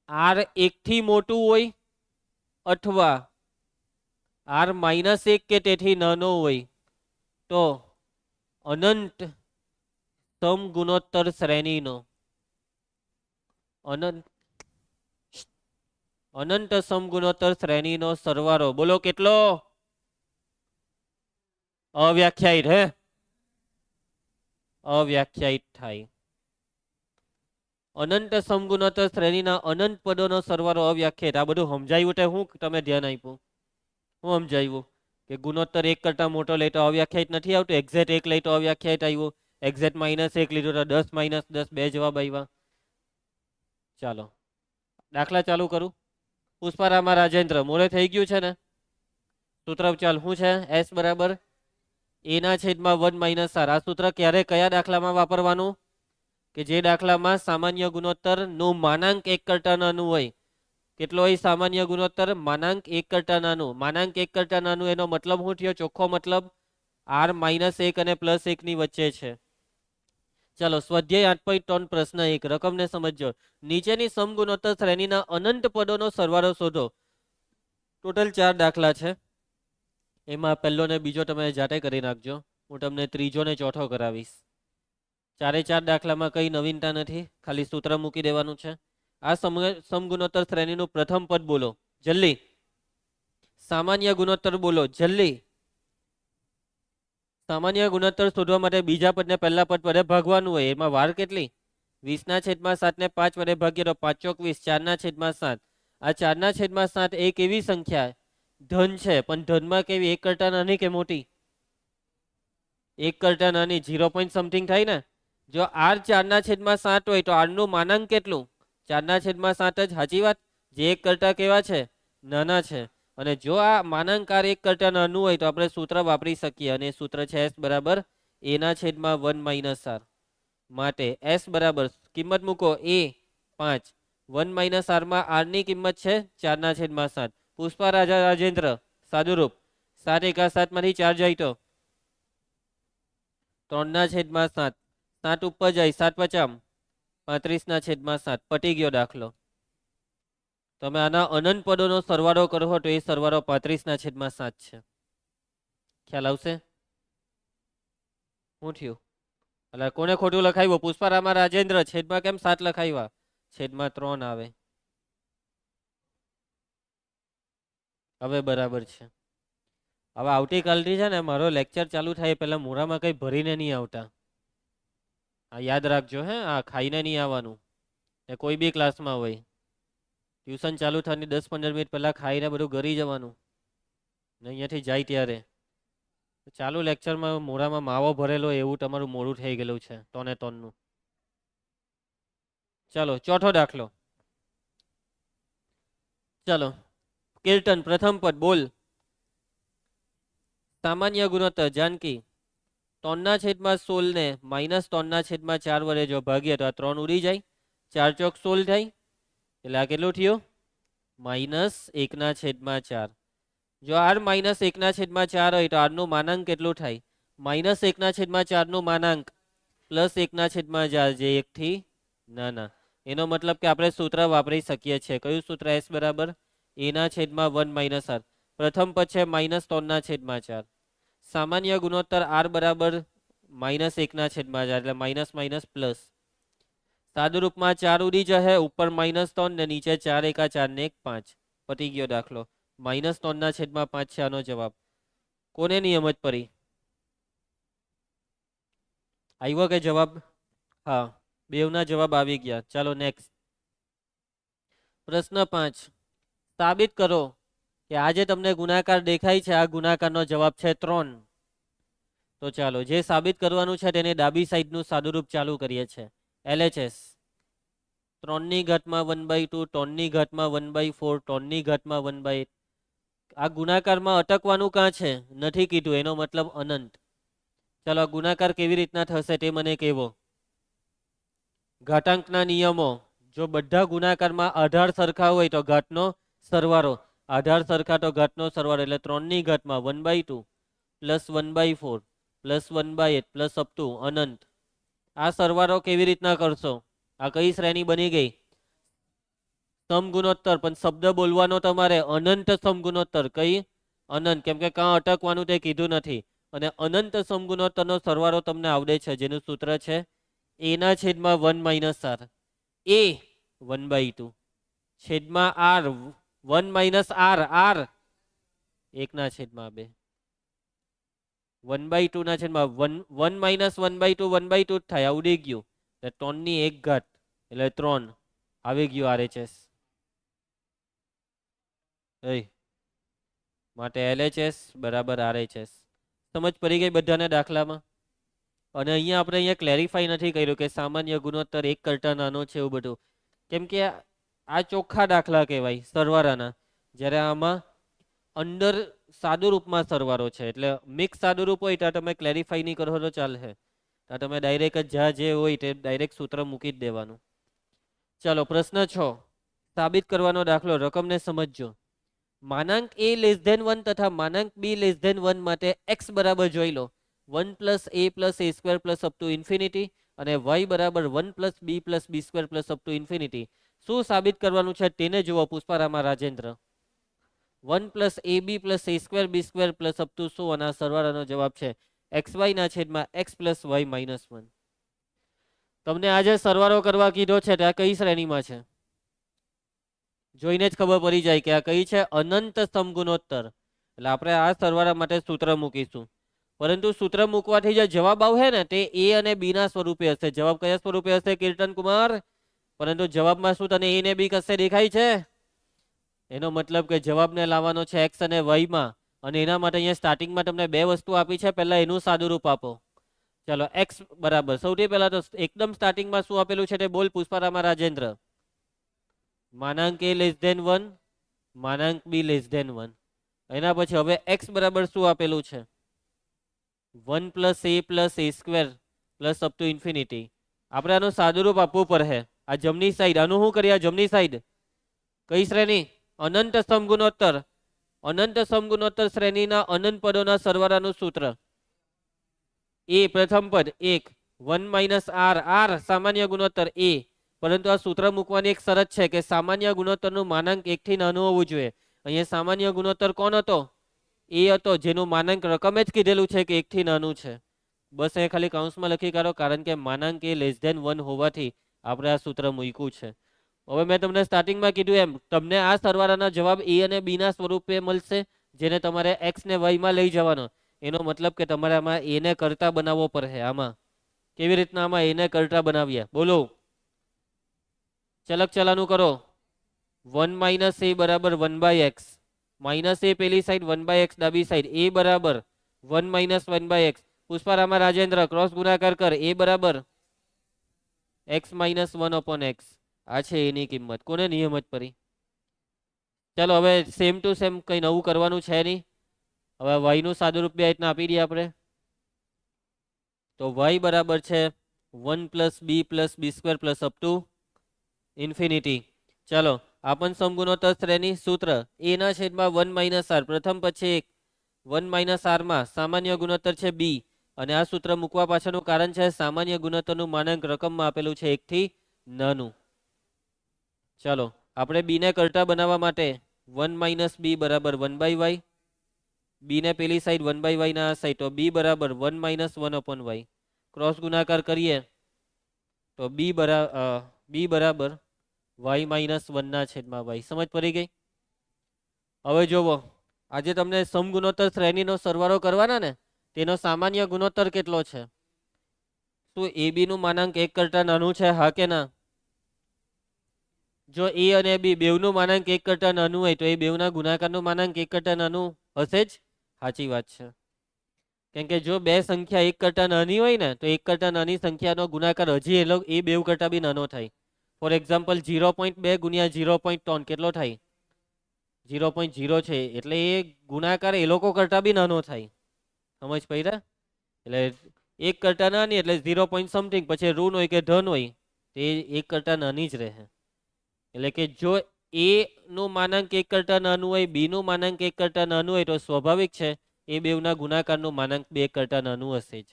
આર એકથી મોટું હોય અથવા આર -1 કે તેથી નાનો હોય તો અનંત સમગુણોત્તર શ્રેણીનો અનંત સમગુણોત્તર શ્રેણીનો સરવાળો બોલો કેટલો? અવ્યાખ્યાયિત. હે અવ્યાખ્યાયિત થાય. અનંત સમગુણોત્તર શ્રેણીના અનંત પદોનો સરવાળો અવ્યાખ્યાયિત. આ બધું સમજાયું તે હું તમે ધ્યાન આપ્યું? હું સમજાયું કે ગુણોત્તર 1 કરતા મોટો લઈ તો અવ્યાખ્યાયિત નથી આવતું, એક્ઝેક્ટ 1 લઈ તો અવ્યાખ્યાયિત આવ્યું, એક્ઝેક્ટ -1 લીધું તો 10 - 10 બે જવાબ આવ્યા. ચાલો દાખલા ચાલુ કરું. પુષ્પારામા રાજેન્દ્ર મોડે થઈ ગયું છે ને? સૂત્ર ચાલ શું છે? S બરાબર A/1 - R. આ સૂત્ર ક્યારે કયા દાખલામાં વાપરવાનું? કે જે દાખલામાં સામાન્ય ગુણોત્તર નું માનાંક 1 કરતા નાનું હોય. કેટલો હોય સામાન્ય ગુણોત્તર? માનાંક 1 કરતા નાનું. માનાંક 1 કરતા નાનું એનો મતલબ શું થયો? ચોખ્ખો મતલબ R -1 અને +1 ની વચ્ચે છે. ચાલો સ્વાધ્યાય 8.3 પ્રશ્ન 1 રકમને સમજો. નીચેની સમગુણોત્તર શ્રેણીના અનંત પદોનો સરવાળો શોધો. ટોટલ 4 દાખલા છે. એમાં પહેલો ને બીજો તમે જાતે કરી નાખજો. હું તમને ત્રીજો ને ચોથો કરાવીશ. 4 દાખલામાં કઈ નવીનતા નથી, ખાલી સૂત્ર મૂકી દેવાનું છે. આ સમગુણોત્તર શ્રેણીનું પ્રથમ પદ બોલો જલ્દી. સામાન્ય ગુણોત્તર બોલો જલ્દી. સામાન્ય ગુણોત્તર શોધવા માટે બીજા પદને પહેલા પદ વડે ભાગવાનું હોય. એમાં વાર કેટલી? 20/7 ને 5 વડે ભાગીએ તો 5 ચોક 20, 4/7. આ 4/7 એક એવી સંખ્યા ધન છે, પણ ધનમાં કેવી? 1 કરતા નાની કે મોટી? 1 કરતા નાની. 0 પોઈન્ટ સમથિંગ થાય ને. જો R 4/7 હોય તો R નું માનાંક કેટલું? 4/7 જ. સાચી વાત. જે 1 કરતા કેવા છે? નાના છે. અને જો આ માનાંક R 1 કરતા નાનું હોય તો આપણે સૂત્ર વાપરી શકીએ, અને સૂત્ર છે S બરાબર A/1 - R. માટે S બરાબર કિંમત મૂકો A 5, 1 - R માં R ની કિંમત છે 4/7. પુષ્પા રાજેન્દ્ર સાદુરૂપ 7 × 7 માંથી 4 જાય તો 3/7. 7 ઉપર જાય 7 50, 35/7. પટી ગયો દાખલો. તમે આના અનંત પદોનો સરવાળો કરો તો એ સરવાળો 35/7 છે. ખ્યાલ આવશે? શું થયું? એટલે કોને ખોટું લખાવ્યું? પુષ્પારામા રાજેન્દ્ર. છેદમાં કેમ 7 લખાવ્યા? છેદમાં 3 આવે. હવે બરાબર છે. હવે આવતીકાલથી છે ને મારો લેક્ચર ચાલુ થાય પહેલા મોઢામાં કઈ ભરીને નહીં આવતા. આ યાદ રાખજો. હે આ ખાઈને નહીં આવવાનું. એ કોઈ બી ક્લાસમાં હોય, ટ્યુશન ચાલુ થવાની 10-15 મિનિટ પહેલા ખાઈને બધું ઘરી જવાનું ને અહીંયાથી જાય ત્યારે ચાલુ લેક્ચરમાં મોઢામાં માવો ભરેલો એવું તમારું મોડું થઈ ગયેલું છે તોને તોનનું. ચાલો ચોથો દાખલો. ચાલો કીર્તન પ્રથમ પદ બોલ. સામાન્ય ગુણોત્તર જાનકી 3/16 ને -3/4 વડે જો ભાગીએ તો આ 3 ઉડી જાય. 4 ચોક 16 થાય. એટલે આ કેટલું થયું? -1/4. જો R -1/4 હોય તો R નું માનાંક કેટલું થાય? -1/4 નું માનાંક +1/4 જે 1 થી નાના. એનો મતલબ કે આપણે સૂત્ર વાપરી શકીએ છીએ. કયું સૂત્ર? S બરાબર A/1 - R. પ્રથમ પદ છે -3/4. સામાન્ય ગુણોત્તર R બરાબર -1/4 એટલે માઇનસ પ્લસ. સાદુરૂપમાં 4 ઉડી જશે, ઉપર -3 ને નીચે 4 × 4 ને 1 5. પતી ગયો દાખલો. -3/5 છે આનો જવાબ. કોને નિયમ જ પડી? આવ્યો કે જવાબ? હા, બેવના જવાબ આવી ગયા. ચાલો નેક્સ્ટ. પ્રશ્ન 5. સાબિત કરો કે આ જે તમને ગુણાકાર દેખાય છે આ ગુણાકારનો જવાબ છે 3. તો ચાલો જે સાબિત કરવાનું છે તેને ડાબી સાઈડનું સાદુરૂપ ચાલુ કરીએ છીએ. LHS 3/1/2, 3/1/4, 3/1/8. આ ગુણાકારમાં અટકવાનું કાં છે? નથી કીધું. એનો મતલબ અનંત. ચાલો આ ગુણાકાર કેવી રીતના થશે તે મને કહેવો. ઘાતાંકના નિયમો. જો બધા ગુણાકારમાં આધાર સરખા હોય તો ઘાતનો સરવાળો. આધાર સરખા તો ઘાતનો સરવાળો. એટલે 3/1/2 +1/4 +1/8 + અપ ટુ અનંત. આ સરવાળો કેવી રીતના કરશો? આ કઈ શ્રેણી બની ગઈ? સમગુણોત્તર. પણ શબ્દ બોલવાનો તમારે અનંત સમગુણોત્તર. કઈ? અનંત. કેમ કે કાં અટકવાનું તે કીધું નથી. અને અનંત સમગુણોત્તરનો સરવાળો તમને આવડે છે, જેનું સૂત્ર છે એના છેદમાં 1 માઇનસ આર. એ 1/2 છેદમાં આર 1 માઇનસ આર. આર 1/2. 1/2 ના છેદમાં 1 માઇનસ 1/2 1/2 જ થાય. આવડી ગયું. એટલે 3/1 એટલે 3 આવી ગયું આરએચએસ. માટે એલએચએસ બરાબર આરએચએસ. સમજ પડી ગઈ બધાને દાખલામાં? અને અહીંયા ક્લેરિફાઈ નથી કર્યું કે સામાન્ય ગુણોત્તર 1 કરતા નાનો છે એવું બધું. કેમ કે આ ચોખ્ખા દાખલા કહેવાય સરવાળાના. જ્યારે આમાં અંદર સાદુરૂપમાં સરવાળો છે. એટલે મિક્સ સાદુરૂપ હોય ત્યાં તમે ક્લેરિફાઈ નહીં કરો તો ચાલે. ત્યાં તમે ડાયરેક્ટ જ જ્યાં જે હોય તે ડાયરેક્ટ સૂત્ર મૂકી જ દેવાનું. ચાલો પ્રશ્ન 6 સાબિત કરવાનો દાખલો. રકમને સમજજો. માનાંક a લેસ ધેન 1 તથા માનાંક b લેસ ધેન 1 માટે x બરાબર જોઈ લો 1 plus a plus a square plus up to infinity અને y બરાબર 1 plus b square plus up to infinity. શું સાબિત કરવાનું છે તેને જુઓ પુષ્પારામા રાજેન્દ્ર. 1 plus a b plus a square b square plus up to શું? અને આ સરવાળાનો જવાબ છે xy ના છેદમાં x પ્લસ y માઇનસ 1. તમને આજે સરવાળો કરવા કીધો છે ત્યાં કઈ શ્રેણીમાં છે? જોઈને જ ખબર પડી જાય કે આ કઈ છે? અનંત સમગુણોત્તર. એટલે આપણે આ સરવાળા માટે સૂત્ર મૂકીશું. પરંતુ સૂત્ર મૂકવાથી જે જવાબ આવશે ને તે a અને b ના સ્વરૂપે હશે. જવાબ કયા સ્વરૂપે હશે કીર્તન કુમાર? પરંતુ જવાબમાં શું તને a ને b કશે દેખાય છે? એનો મતલબ કે જવાબને લાવવાનો છે x અને y માં. અને એના માટે અહીંયા સ્ટાર્ટિંગમાં તમને બે વસ્તુ આપી છે. પહેલા એનું સાદુરૂપ આપો. ચાલો x બરાબર સૌથી પહેલા તો એકદમ સ્ટાર્ટિંગમાં શું આપેલું છે તે બોલ પુષ્પારામા રાજેન્દ્ર. માનાંક a લેસ ધેન 1 માનાંક b લેસ ધેન 1. એના પછી હવે x બરાબર શું આપેલું છે? 1 plus a square plus up to infinity. આપણે આનું સાદુરૂપ આપવું પડે. આ જમણી સાઈડ આનું શું કરીએ? જમણી સાઈડ કઈ શ્રેણી? અનંત સમગુણોત્તર. અનંત સમગુણોત્તર શ્રેણીના અનંત પદોના સરવાળાનું સૂત્ર. a પ્રથમ પદ 1 1 માઇનસ આર. આર સામાન્ય ગુણોત્તર a. પરંતુ આ સૂત્ર મૂકવાની એક શરત છે કે સામાન્ય ગુણોત્તરનું માનાંક 1 થી નાનું હોવું જોઈએ. અહીંયા સામાન્ય ગુણોત્તર કોણ હતો? એ હતો, જેનું માનાંક રકમે જ કીધેલું છે કે 1 થી નાનું છે. બસ એ ખાલી કાઉન્સમાં લખી કાઢો, કારણ કે માનાંક એ લેસ ધેન 1 હોવાથી આપણે આ સૂત્ર મૂક્યું છે. હવે મેં તમને સ્ટાર્ટિંગમાં કીધું એમ તમને આ સરવાળાના જવાબ a અને b ના સ્વરૂપે મળશે, જેને તમારે x ને y માં લઈ જવાનો. એનો મતલબ કે તમારે આમાં a ને કરતા બનાવવો પડે. આમાં કેવી રીતના આમાં a ને કરતા બનાવીએ બોલો? ચલક ચલાનું કરો. 1 માઇનસ a બરાબર 1/x. માઇનસ a પેલી સાઈડ 1/x ડાબી સાઈડ. a બરાબર 1 માઇનસ 1/x. પુષ્પારામા રાજેન્દ્ર ક્રોસ ગુણાકાર કર. a બરાબર x માઇનસ 1 અપોન x. આ છે એની કિંમત. કોને નિયમત પડી? ચાલો હવે સેમ ટુ સેમ કઈ નવું કરવાનું છે નહીં. હવે y નું સાદુરૂપ બે રીતના આપી દઈએ આપણે. તો y બરાબર છે 1 plus b square plus up to infinity. ચાલો આ પણ સમગુણોત્તર શ્રેણી. સૂત્ર a ના છેદમાં 1 માઇનસ આર. પ્રથમ પછી 1 માઇનસ આર માં સામાન્ય ગુણોત્તર છે b. અને આ સૂત્ર મૂકવા પાછળનું કારણ છે સામાન્ય ગુણોત્તરનું માનાંક રકમમાં આપેલું છે 1 થી નાનું. ચાલો આપણે b ને કરતા બનાવવા માટે 1 માઇનસ b બરાબર 1/y. b ને પેલી સાઈડ 1/y ના સાઈડ, તો b બરાબર 1 માઇનસ 1 અપોન y. ક્રોસ ગુણાકાર કરીએ તો b બરાબર y માઇનસ 1 ના છેદમાં y. સમજ પડી ગઈ? હવે જોવો, આજે તમને સમગુણોત્તર શ્રેણીનો સરવાળો કરવાના ને, તેનો સામાન્ય ગુણોત્તર કેટલો છે? શું ab નું માનાંક 1 કરતા નાનું છે? હા કે ના? જો a અને b બેવનું માનાંક 1 કરતા નાનું હોય તો એ બેવના ગુણાકારનું માનાંક 1 કરતા નાનું હશે જ. સાચી વાત છે. કેમ કે જો બે સંખ્યા 1 કરતા નાની હોય ને તો 1 કરતા નાની સંખ્યાનો ગુણાકાર હજી એ બેવ કરતા બી નાનો થાય. ફોર એક્ઝામ્પલ 0.2 ગુણ્યા 0.3 કેટલો થાય? 0.0 છે. એટલે એ ગુણાકાર એ લોકો કરતા બી નાનો થાય. સમજ પડી? એટલે 1 કરતા નાની એટલે 0 પોઈન્ટ સમથિંગ, પછી ઋણ હોય કે ધન હોય તે 1 કરતા નાની જ રહે. એટલે કે જો a નું માનાંક 1 કરતા નાનું હોય, b નું માનાંક 1 કરતા નાનું હોય તો સ્વાભાવિક છે એ બેવના ગુણાકારનું માનાંક 2 કરતા નાનું હશે જ.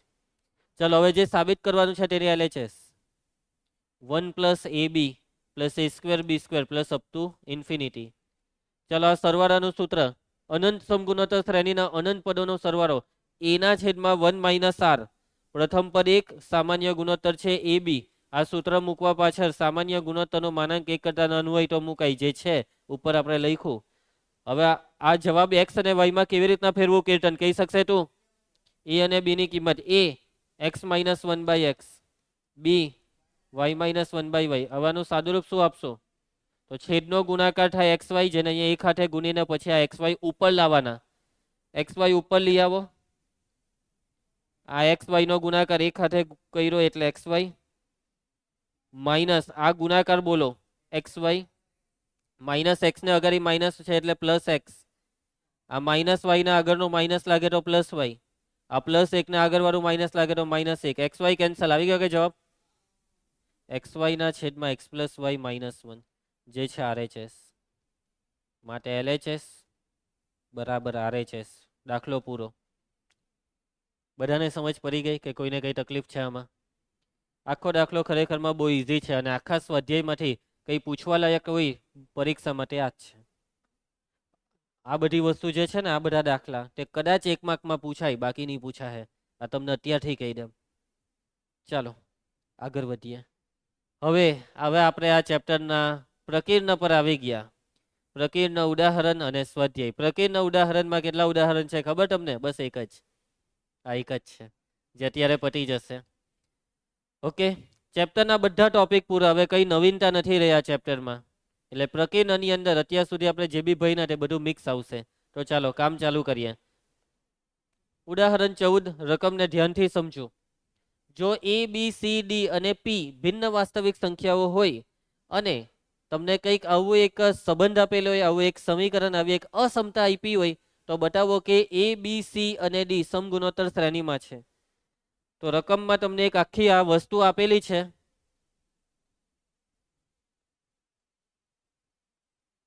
ચલો હવે જે સાબિત કરવાનું છે તેની LHS 1 plus AB plus A square B square plus up to infinity. ચલો આ સરવાળાનું સૂત્ર અનંત સમગુણોત્તર શ્રેણીના અનંત પદોનો સરવાળો એના છેદમાં 1 માઇનસ r. પ્રથમ પદ એક સામાન્ય ગુણોત્તર છે AB. આ સૂત્ર મૂકવા પાછળ સામાન્ય ગુણોત્તરનો માનાંક 1 કરતા નાનું હોય તો મુકાય, જે છે ઉપર આપણે લખ્યું. હવે આ જવાબ x અને y માં કેવી રીતના ફેરવું કીર્તન કહી શકશે તું? a અને b ની કિંમત a x minus 1 by x, b y minus 1 by y. હવાનું સાદુરૂપ શું આપશો? તો છેદનો ગુણાકાર થાય xy, જેને અહીંયા એક હાથે ગુણીને પછી આ xy ઉપર લાવવાના. xy ઉપર લઈ આવો. આ xy નો ગુણાકાર એક હાથે કર્યો એટલે xy માઇનસ આ ગુણાકાર બોલો xy માઇનસ x ને અગાડી માઇનસ છે એટલે પ્લસ x. આ માઇનસ y ના આગળનો માઇનસ લાગે તો પ્લસ y. આ પ્લસ 1 ને આગળ વાળું માઇનસ લાગે તો માઇનસ 1. xy cancel. આવી ગયો કે જવાબ? xy ના છેદમાં x પ્લસ y માઇનસ 1, જે છે RHS. માટે LHS બરાબર RHS. દાખલો પૂરો. બધાને સમજ પડી ગઈ કે કોઈને કઈ તકલીફ છે આમાં? આખો દાખલો ખરેખરમાં બહુ ઇઝી છે અને આખા સ્વાધ્યાયમાંથી કંઈ પૂછવા લાયક હોય પરીક્ષા માટે આ જ છે. આ બધી વસ્તુ જે છે ને, આ બધા દાખલા તે કદાચ 1 માર્કમાં પૂછાય, બાકી નહીં પૂછાય. આ તમને અત્યારથી કહી દઉં. ચાલો આગળ વધીએ. હવે આપણે આ ચેપ્ટરના પ્રકીર્ણ પર આવી ગયા. પ્રકીર્ણ ઉદાહરણ અને સ્વાધ્યાય. પ્રકીર્ણ ઉદાહરણમાં કેટલા ઉદાહરણ છે ખબર તમને? બસ એક જ. આ એક જ છે જે અત્યારે પતી જશે. ઓકે, ચેપ્ટરના બધા ટોપિક પૂરા. હવે કઈ નવીનતા નથી રહ્યા ચેપ્ટરમાં. એટલે પ્રકીર્ણની અંદર અત્યાર સુધી આપણે જે બી ભણ્યા તે બધું મિક્સ આવશે. તો ચાલો કામ ચાલુ કરીએ. ઉદાહરણ 14 રકમને ધ્યાનથી સમજો. જો A B C D અને P ભિન્ન વાસ્તવિક સંખ્યાઓ હોય અને તમને કંઈક આવું એક સંબંધ આપેલો હોય, આવું એક સમીકરણ, આવી એક અસમતા આપી હોય, તો બતાવો કે A B C અને D સમગુણોત્તર શ્રેણીમાં છે. તો રકમમાં તમને એક આખી આ વસ્તુ આપેલી છે.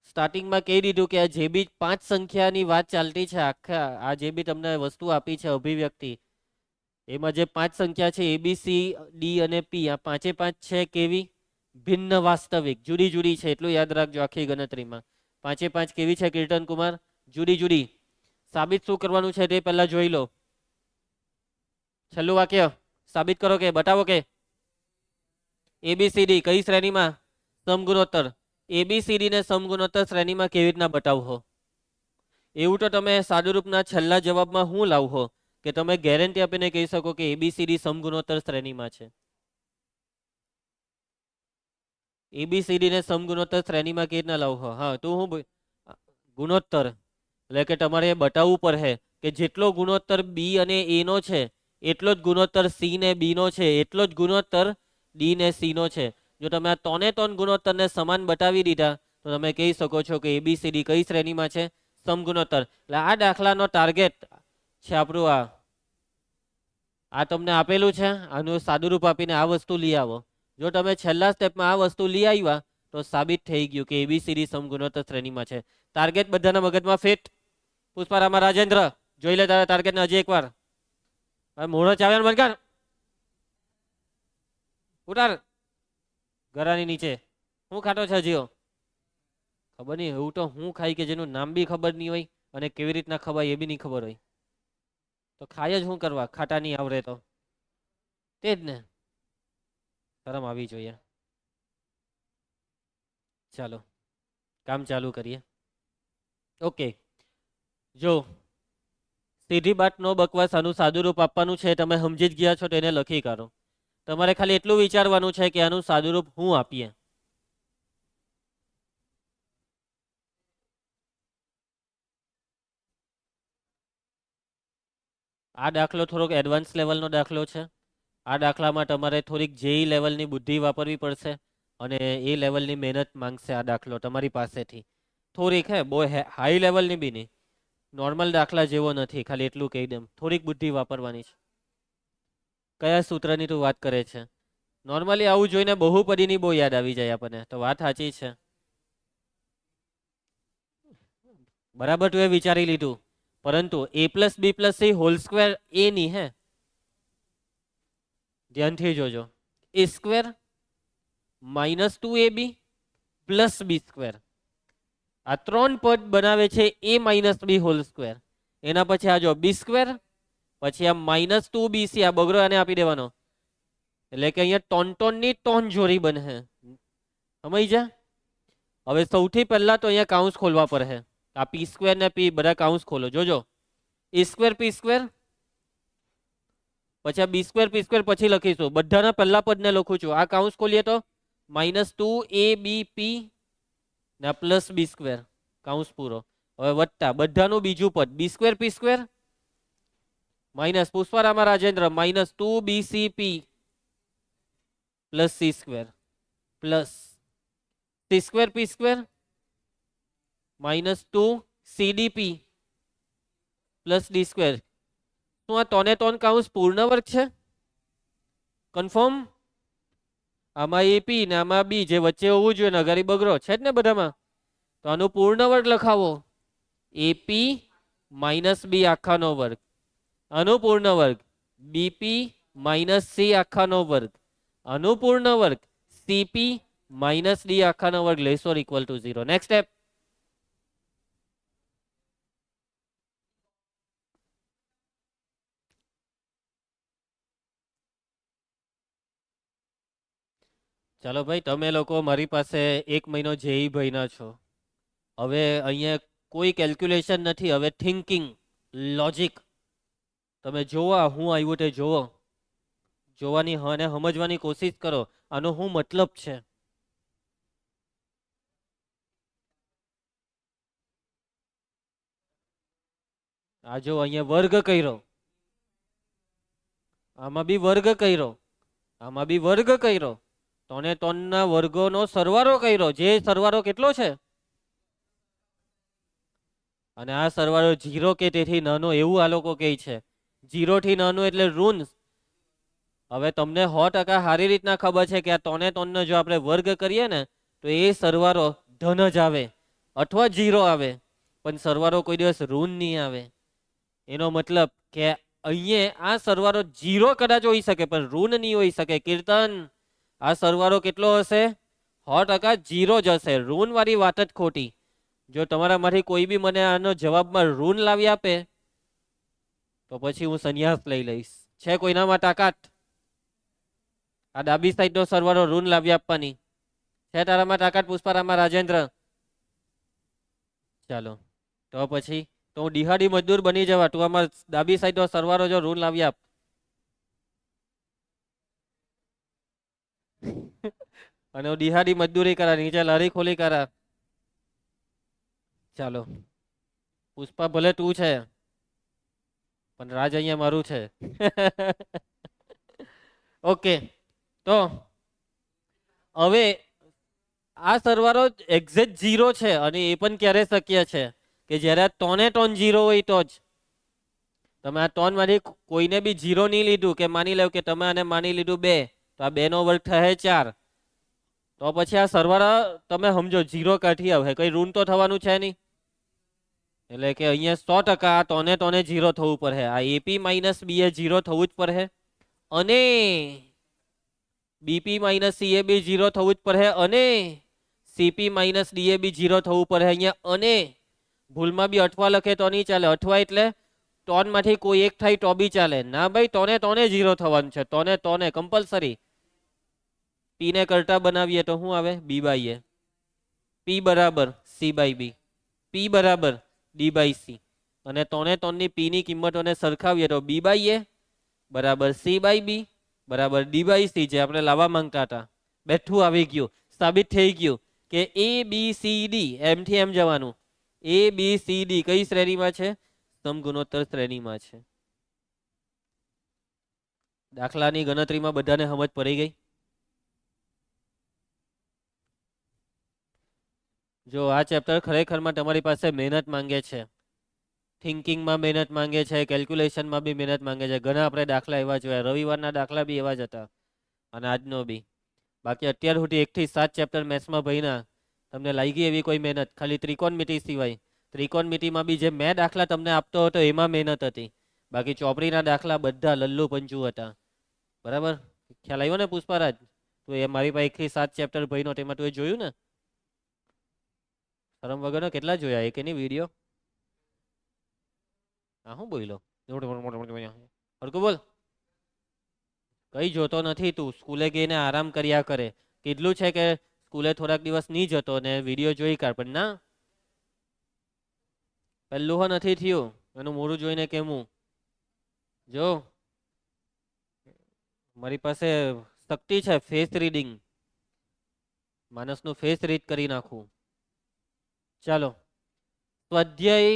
સ્ટાર્ટિંગમાં કહી દીધું કે આ જે બી 5 સંખ્યાની વાત ચાલતી છે, આખા આ જે બી તમને વસ્તુ આપી છે અભિવ્યક્તિ, એમાં જે 5 સંખ્યા છે A B C D અને P, આ પાંચે પાંચ છે કેવી? ભિન્ન વાસ્તવિક, જુદી જુદી છે. એટલું યાદ રાખજો આખી ગણતરીમાં. પાંચે પાંચ કેવી છે કીર્તન કુમાર? જુદી જુદી. સાબિત શું કરવાનું છે તે પહેલા જોઈ લો. છેલ્લું વાક્ય સાબિત કરો કે બતાવો કે ABCD કઈ શ્રેણીમાં? સમગુણોત્તર. ABCD ને સમગુણોત્તર શ્રેણીમાં કેવી રીતના બતાવશો? એવું તો તમે સાદુરૂપના છેલ્લા જવાબમાં હું લાવશો કે તમે ગેરંટી આપીને કહી શકો કે ABCD સમગુણોત્તર શ્રેણીમાં છે. ABCD ને સમગુણોત્તર શ્રેણીમાં કેવી રીતના લાવશો? હા, તું હું ગુણોત્તર એટલે કે તમારે એ બતાવવું પડે કે જેટલો ગુણોત્તર B અને A નો છે એટલો જ ગુણોત્તર C ને B નો છે, એટલો જ ગુણોત્તર D ને C નો છે. જો તમે આ 3 ગુણોત્તરને સમાન બતાવી દીધા તો તમે કહી શકો છો કે ABCD કઈ શ્રેણીમાં છે? સમગુણોત્તર. એટલે આ દાખલાનો ટાર્ગેટ છે આપણું આ તમને આપેલું છે, આનું સાદુરૂપ આપીને આ વસ્તુ લઈ આવો. જો તમે છેલ્લા સ્ટેપમાં આ વસ્તુ લઈ આવ્યા તો સાબિત થઈ ગયું કે ABCD સમગુણોત્તર શ્રેણીમાં છે. ટાર્ગેટ બધાના મગજમાં ફિટ? પુષ્પારામાં રાજેન્દ્ર જોઈ લે તારા ટાર્ગેટને હજી એકવાર. મોઢો ચાવ્યાનો બંધ કર. ઉતાર ગરાની નીચે. હું ખાતો છે જીઓ? ખબર નહીં. એવું તો હું ખાઈ કે જેનું નામ બી ખબર નહીં હોય અને કેવી રીતના ખવાય એ બી નહીં ખબર હોય, તો ખાય જ શું કરવા? ખાટા નહીં આવડે તો તે જ ને. શરમ આવી જોઈએ. ચાલો કામ ચાલુ કરીએ. ઓકે, જો સીધી બાત નો બકવાસ આનું સાદુરૂપ આપવાનું છે. તમે સમજી જ ગયા છો તો એને લખી કાઢો. તમારે ખાલી એટલું વિચારવાનું છે કે આનું સાદુરૂપ હું આપીએ. આ દાખલો થોડોક એડવાન્સ લેવલનો દાખલો છે. આ દાખલામાં તમારે થોડીક જેઈ લેવલની બુદ્ધિ વાપરવી પડશે અને એ લેવલની મહેનત માંગશે આ દાખલો તમારી પાસેથી. થોડીક બહુ હાઈ લેવલની બી નહીં, નોર્મલ દાખલા જેવો નથી. ખાલી એટલું કહી દઉં, થોડીક બુદ્ધિ વાપરવાની છે. કયા સૂત્રની તું વાત કરે છે? નોર્મલી આવું જોઈને બહુપદીની બહુ યાદ આવી જાય આપણને. તો વાત સાચી છે, બરાબર તું એ વિચારી લીધું. પરંતુ A + B + C whole square એ ની ધ્યાનથી જોજો. એ સ્ક્વેર માઇનસ 2ab પ્લસ બી સ્ક્વેર, આ ત્રણ પદ બનાવે છે એ માઇનસ બી હોલ સ્ક્વેર. એના પછી આ જો બી સ્ક્વેર, પછી આ માઇનસ 2bc, આ બગડો આને આપી દેવાનો, એટલે કે અહીંયા ટોન ટોન જોડી બને. સમજ્યા? હવે સૌથી પહેલા તો અહીંયા કાઉન્સ ખોલવા પડે. આ પી સ્ક્વેર ને પી બધા કાઉન્સ ખોલો. જોજો એ સ્ક્વેર પી સ્ક્વેર, પછી આ બી સ્ક્વેર પી સ્ક્વેર પછી લખીશું. બધાના પહેલા પદને લખું છું. આ કાઉન્સ ખોલીએ તો માઇનસ 2abp ને પ્લસ બી સ્ક્વેર, કાઉન્સ પૂરો. હવે વત્તા બધાનું બીજું પદ B square P square minus પુષ્પારામા રાજેન્દ્ર minus 2bcp plus C square plus C square P square minus 2cdp plus D square. શું આ તોને તોન કાઉન્સ પૂર્ણ વર્ગ છે? કન્ફર્મ? આમાં એપી ને આમાં બી, જે વચ્ચે હોવું જોઈએ ને અગાડી બગડો છે જ ને બધામાં, તો આનું પૂર્ણ વર્ગ લખાવો. એપી માઇનસ બી આખાનો વર્ગ, આનું પૂર્ણ વર્ગ બીપી માઇનસ સી આખાનો વર્ગ, આનું પૂર્ણ વર્ગ સીપી માઇનસ ડી આખાનો વર્ગ less or equal to 0. Next step. ચાલો ભાઈ, તમે લોકો મારી પાસે 1 મહિનો જેઈ ભાઈના છો. હવે અહીંયા કોઈ કેલ્ક્યુલેશન નથી, હવે થિંકિંગ લોજિક. તમે જોવા હું આવ્યું તે જોવો, જોવાની અને સમજવાની કોશિશ કરો આનો શું મતલબ છે. આ જો અહીંયા વર્ગ કર્યો, આમાં બી વર્ગ કર્યો, આમાં બી વર્ગ કર્યો, તોને તોનના વર્ગોનો સરવાળો કર્યો. જે સરવાળો કેટલો છે? અને આ સરવાળો 0 કે તેથી નાનો એવું આ લોકો કહે છે. 0 થી નાનો એટલે ઋણ. હવે તમને 100% સારી રીતના ખબર છે કે આ તોને તોનનો જો આપણે વર્ગ કરીએ ને તો એ સરવાળો ધન જ આવે અથવા 0 આવે, પણ સરવાળો કોઈ દિવસ ઋણ નહીં આવે. એનો મતલબ કે અહીંયા આ સરવાળો 0 કદાચ હોઈ શકે પણ ઋણ નહીં હોઈ શકે. કીર્તન, આ સરવાળો કેટલો હશે? 100% 0 જ હશે. ઋણ વાળી વાત જ ખોટી. જો તમારામાંથી કોઈ બી મને આનો જવાબમાં ઋણ લાવી આપે તો પછી હું સંન્યાસ લઈ લઈશ. છે કોઈનામાં તાકાત? આ ડાબી સાઈડનો સરવાળો ઋણ લાવી આપવાની છે તારામાં તાકાત? પુષ્પારામા રાજેન્દ્ર. ચાલો તો પછી તો હું દિહાડી મજદૂર બની જવા, તું આમાં ડાબી સાઈડનો સરવાળો જો ઋણ લાવી આપ. અને હું દિહાડી મજદૂરી કરા, નીચે લારી ખોલી કરા. ચાલો પુષ્પા ભલે તું છે પણ રાજ અહીંયા મારું છે. ઓકે, તો હવે આ સરવાળો એક્ઝેક્ટ 0 છે અને એ પણ ક્યારે શક્ય છે કે જ્યારે તોને ટોન 0 હોય તો જ. તમે આ ટોન માંથી કોઈને બી 0 નહીં લીધું, કે માની લો કે તમે આને માની લીધું 2, તો આ 2 નો વર્ગ થાય 4, તો પછી આ સરવાળા તમે સમજો 0 કાઢી આવે, કઈ ઋણ તો થવાનું છે નહીં. એટલે કે અહીંયા 100% આ તોને 0 થવું પડે. આ એપી માઇનસ બી એ 0 થવું જ પડે અને બીપી માઇનસ સી એ બી 0 થવું જ પડે અને સીપી માઇનસ ડી એ બી 0 થવું પડે અહીંયા. અને ભૂલમાં બી અઠવા લખે તો નહીં ચાલે. અઠવા એટલે ટોન માંથી કોઈ એક થાય તો બી ચાલે. ના ભાઈ, તોને 0 થવાનું છે. તોને કમ્પલસરી. પી ને કરતા બનાવીએ તો શું આવે? બી બાય એ. પી બરાબર સી બાય બી, પી બરાબર ડી બાય સી. અને તોની પી ની કિંમતોને સરખાવીએ તો બી બાય એ બરાબર સી બાય બી બરાબર ડી બાય સી, જે આપણે લાવવા માંગતા હતા. બેઠું આવી ગયું, સાબિત થઈ ગયું કે એ બી સી ડી એમથી એમ જવાનું. એ બી સી ડી કઈ શ્રેણીમાં છે? સમગુણોત્તર શ્રેણીમાં છે. દાખલાની ગણતરીમાં બધાને સમજ પડી ગઈ? જો આ ચેપ્ટર ખરેખરમાં તમારી પાસે મહેનત માંગે છે. થિંકિંગમાં મહેનત માંગે છે, કેલ્ક્યુલેશનમાં બી મહેનત માંગે છે. ઘણા આપણે દાખલા એવા જોયા, રવિવારના દાખલા બી એવા જ હતા અને આજનો બી. બાકી અત્યાર સુધી 1 થી 7 ચેપ્ટર મેથ્સમાં ભણ્યા, તમને લાગી એવી કોઈ મહેનત? ખાલી ત્રિકોણમિતિ સિવાય. ત્રિકોણમિતિમાં બી જે મેં દાખલા તમને આપતો હતો એમાં મહેનત હતી. બાકી ચોપડીના દાખલા બધા લલ્લુ પંચુ હતા. બરાબર? ખ્યાલ આવ્યો ને પુષ્પારાજ? તો એ મારી પાસે 1 થી 7 ચેપ્ટર ભણ્યો, તેમાં તું એ જોયું ને? શરમ વગરનો કેટલા જોયા એક એની વિડીયો? હા હું બોલ્યો? હરકું બોલ. કઈ જોતો નથી તું, સ્કૂલે ગઈને આરામ કર્યા કરે. કીધું છે કે સ્કૂલે થોડાક દિવસ નહીં જતો ને વિડીયો જોઈ કાઢ, પણ ના. પહેલું હો નથી થયું, એનું મોઢું જોઈને કેમું જો. મારી પાસે શક્તિ છે ફેસ રીડિંગ, માણસનું ફેસ રીડ કરી નાખું. ચાલો સ્વાધ્યાય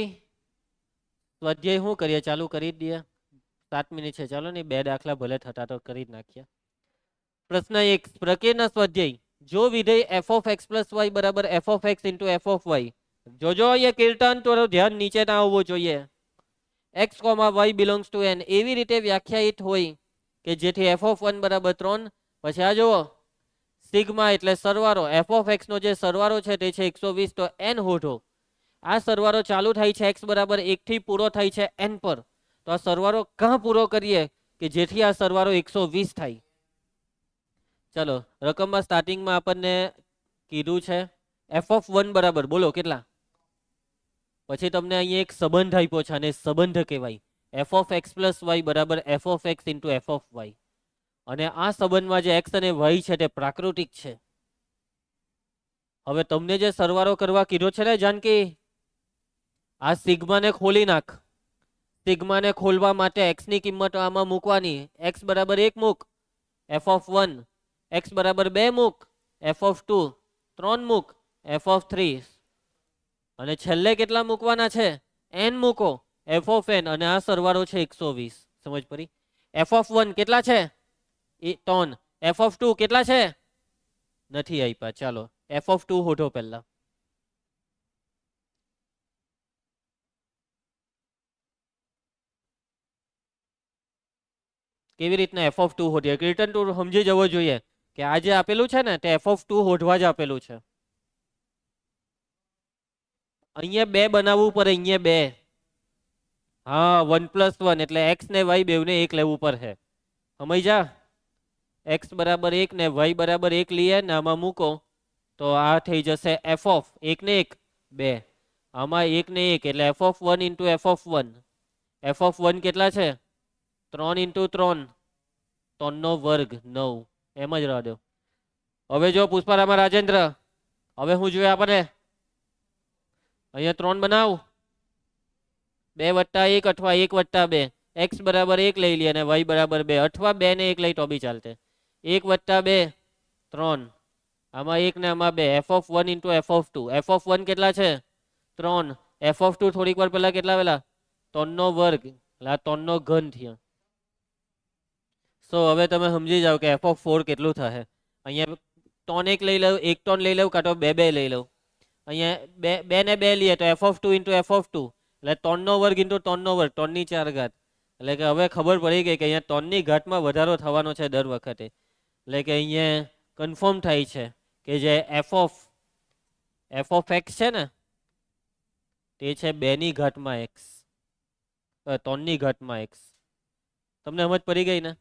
સ્વાધ્યાય શું કરીએ? ચાલુ કરી જ દઈએ, 7 મિનિટ છે. ચાલો ને 2 દાખલા ભલે થતા તો કરી જ નાખીએ. પ્રશ્ન 1, પ્રકીર્ણ સ્વાધ્યાય. જો વિધેય F of X plus Y બરાબર F of X into F of Y. જોજો અહીંયા કીર્તન, તો ધ્યાન નીચે ના આવવું જોઈએ. X comma Y belongs to N એવી રીતે વ્યાખ્યાયિત હોય કે જેથી એફ ઓફ 1 બરાબર 3. પછી આ જુઓ, સિગ્મા એટલે સરવાળો. એફ ઓફ એક્સ નો જે સરવાળો છે તે છે 120, તો એન હોધો. આ સરવાળો ચાલુ થાય છે એક્સ બરાબર 1 થી પૂરો થાય છે એન પર. તો આ સરવાળો ક્યાં પૂરો કરીએ કે જેથી આ સરવાળો 120 થાય? ચલો, રકમમાં સ્ટાર્ટિંગમાં આપણને કીધું છે એફ ઓફ 1 બરાબર, બોલો કેટલા? પછી તમને અહીંયા એક સંબંધ આપ્યો છે અને સંબંધ કહેવાય F of X plus Y બરાબર F of X into F of Y. અને આ સંબંધમાં જે એક્સ અને વાય છે તે પ્રાકૃતિક છે. હવે તમને જે સરવાળો કરવા કીધો છે ને જાનકી, આ સિગ્માને ખોલી નાખ. સિગ્માને ખોલવા માટે એક્સ ની કિંમત આમાં મૂકવાની. એક્સ બરાબર 1 મૂક, એફ ઓફ 1. એક્સ બરાબર 2 મૂક, એફ ઓફ 2. 3 મૂક, એફ ઓફ 3. અને છેલ્લે કેટલા મૂકવાના છે? એન મૂકો, એફ ઓફ એન. અને આ સરવાળો છે 120. સમજ પડી? એફ ઓફ 1 કેટલા છે? 3. એફ ઓફ 2 કેટલા છે? નથી આપ્યા. ચાલો એફ ઓફ 2 હોધો પહેલા. કેવી રીતના એફ ઓફ 2 હોધીએ? કીર્તન તું સમજી જવો જોઈએ કે આ જે આપેલું છે ને તે એફ ઓફ 2 હોધવા જ આપેલું છે. અહીંયા 2 બનાવવું પડે, અહીંયા 2. હા, 1+1 એટલે એક્સ ને વાય બેવને 1 લેવું પડે. સમજ્યા? એક્સ બરાબર 1 ને વાય બરાબર 1 લઈએ ને આમાં મૂકો તો આ થઈ જશે એફ ઓફ 1 ને 1 2. આમાં 1 ને 1 એટલે F of 1 into F of 1. F of 1 કેટલા છે? 3 ઇન્ટુ 3, 3 નો વર્ગ 9. એમ જ રહેવા દો. હવે જો પુષ્પારામાં રાજેન્દ્ર, હવે હું જોઈએ આપણે અહીંયા 3 બનાવ. 2 વત્તા 1 અથવા 1 વત્તા 2. એક્સ બરાબર 1 લઈ લઈએ અને વાય બરાબર 2, અથવા 2 ને 1 લઈ તો બી ચાલતે. 1 વત્તા 2 3. આમાં 1 ને આમાં 2. F of 1 into F of 2. F of 1 કેટલા છે? 3. એફ ઓફ 2 થોડીક વાર પહેલા કેટલા આવેલા? 3 નો વર્ગ એટલે આ 3 નો ઘન થયો. સો હવે તમે સમજી જાઓ કે એફ ઓફ 4 કેટલું થશે. અહીંયા 3 1 લઈ લઉં, 1 3 લઈ લઉં, કાં તો 2 2 લઈ લઉં. અહીંયા 2 ને 2 લઈએ તો F of 2 into F of 2 એટલે 3 નો વર્ગ ઇન્ટુ 3 નો વર્ગ, 3 ની 4 ઘાત. એટલે કે હવે ખબર પડી ગઈ કે અહીંયા 3 ની ઘાતમાં વધારો થવાનો છે દર વખતે. એટલે કે અહીંયા કન્ફર્મ થાય છે કે જે એફ ઓફ એક્સ છે ને તે છે 2 ની ઘાતમાં એક્સ, 3 ની ઘાતમાં એક્સ. તમને સમજ પડી ગઈ ને?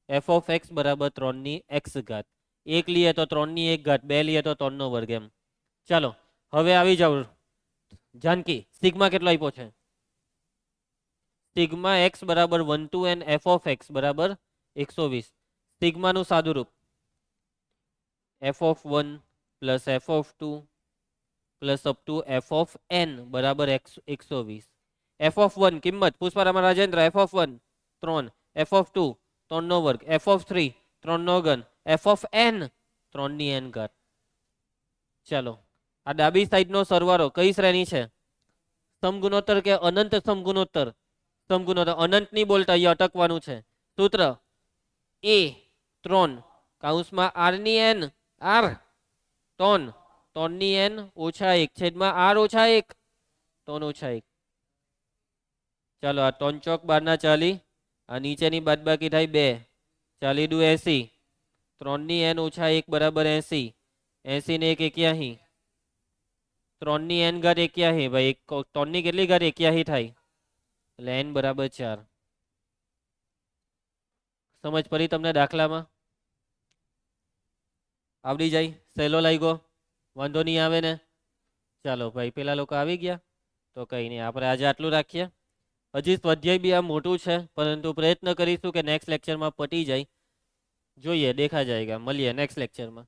એફ ઓફ એક્સ બરાબર 3 ની એક્સ ઘાત. 1 લઈએ તો 3 ની 1 ઘાત, 2 લઈએ તો 3 નો વર્ગ. એમ. ચાલો હવે આવી જાવ જાનકી, સિગ્મા કેટલો આપ્યો છે? સિગ્મા એક્સ બરાબર 1 to n f of x બરાબર 120. સિગ્માનું સાદુરૂપ f of 1 plus f of 2 plus up to f of n બરાબર 120. એફ ઓફ 1 કિંમત પુષ્પારામાં Rajendra, f of 1 3, f of 2 3 નો વર્ગ, એફ ઓફ 3 3 નો ઘન, એફ ઓફ એન 3 ની એન ઘાત. ચાલો આ ડાબી સાઈડનો સરવાળો કઈ શ્રેણી છે? સમગુણોત્તર કે અનંત સમગુણોત્તર? સમગુણોત્તર. અનંત ની બોલતા અહીંયા અટકવાનું છે. સૂત્ર એ 3 કૌંસમાં આર ની એન આર 3 3 ની એન ઓછા 1 છેદમાં આર ઓછા 1 3 ઓછા 1. ચાલો આ 3 ચોક 12 ના 40, આ નીચેની બાદબાકી થાય 2, 40 દુ 80. 3 ની એન ઓછા 1 બરાબર 80. 80 ને 1 81. 3 ની એન ઘાત 81. ભાઈ 3 ની કેટલી ઘાત 81 થાય એટલે એન બરાબર 4. સમજ પડી તમને દાખલામાં? આવડી જાય? સહેલો લાગ્યો? વાંધો નહીં આવે ને? ચાલો ભાઈ, પેલા લોકો આવી ગયા તો કંઈ નહીં, આપણે આજે આટલું રાખીએ. હજી સ્વાધ્યાય બી આ મોટું છે, પરંતુ પ્રયત્ન કરીશું કે નેક્સ્ટ લેક્ચરમાં પતી જાય. જોઈએ, દેખા જાયગા. મળીએ નેક્સ્ટ લેક્ચરમાં.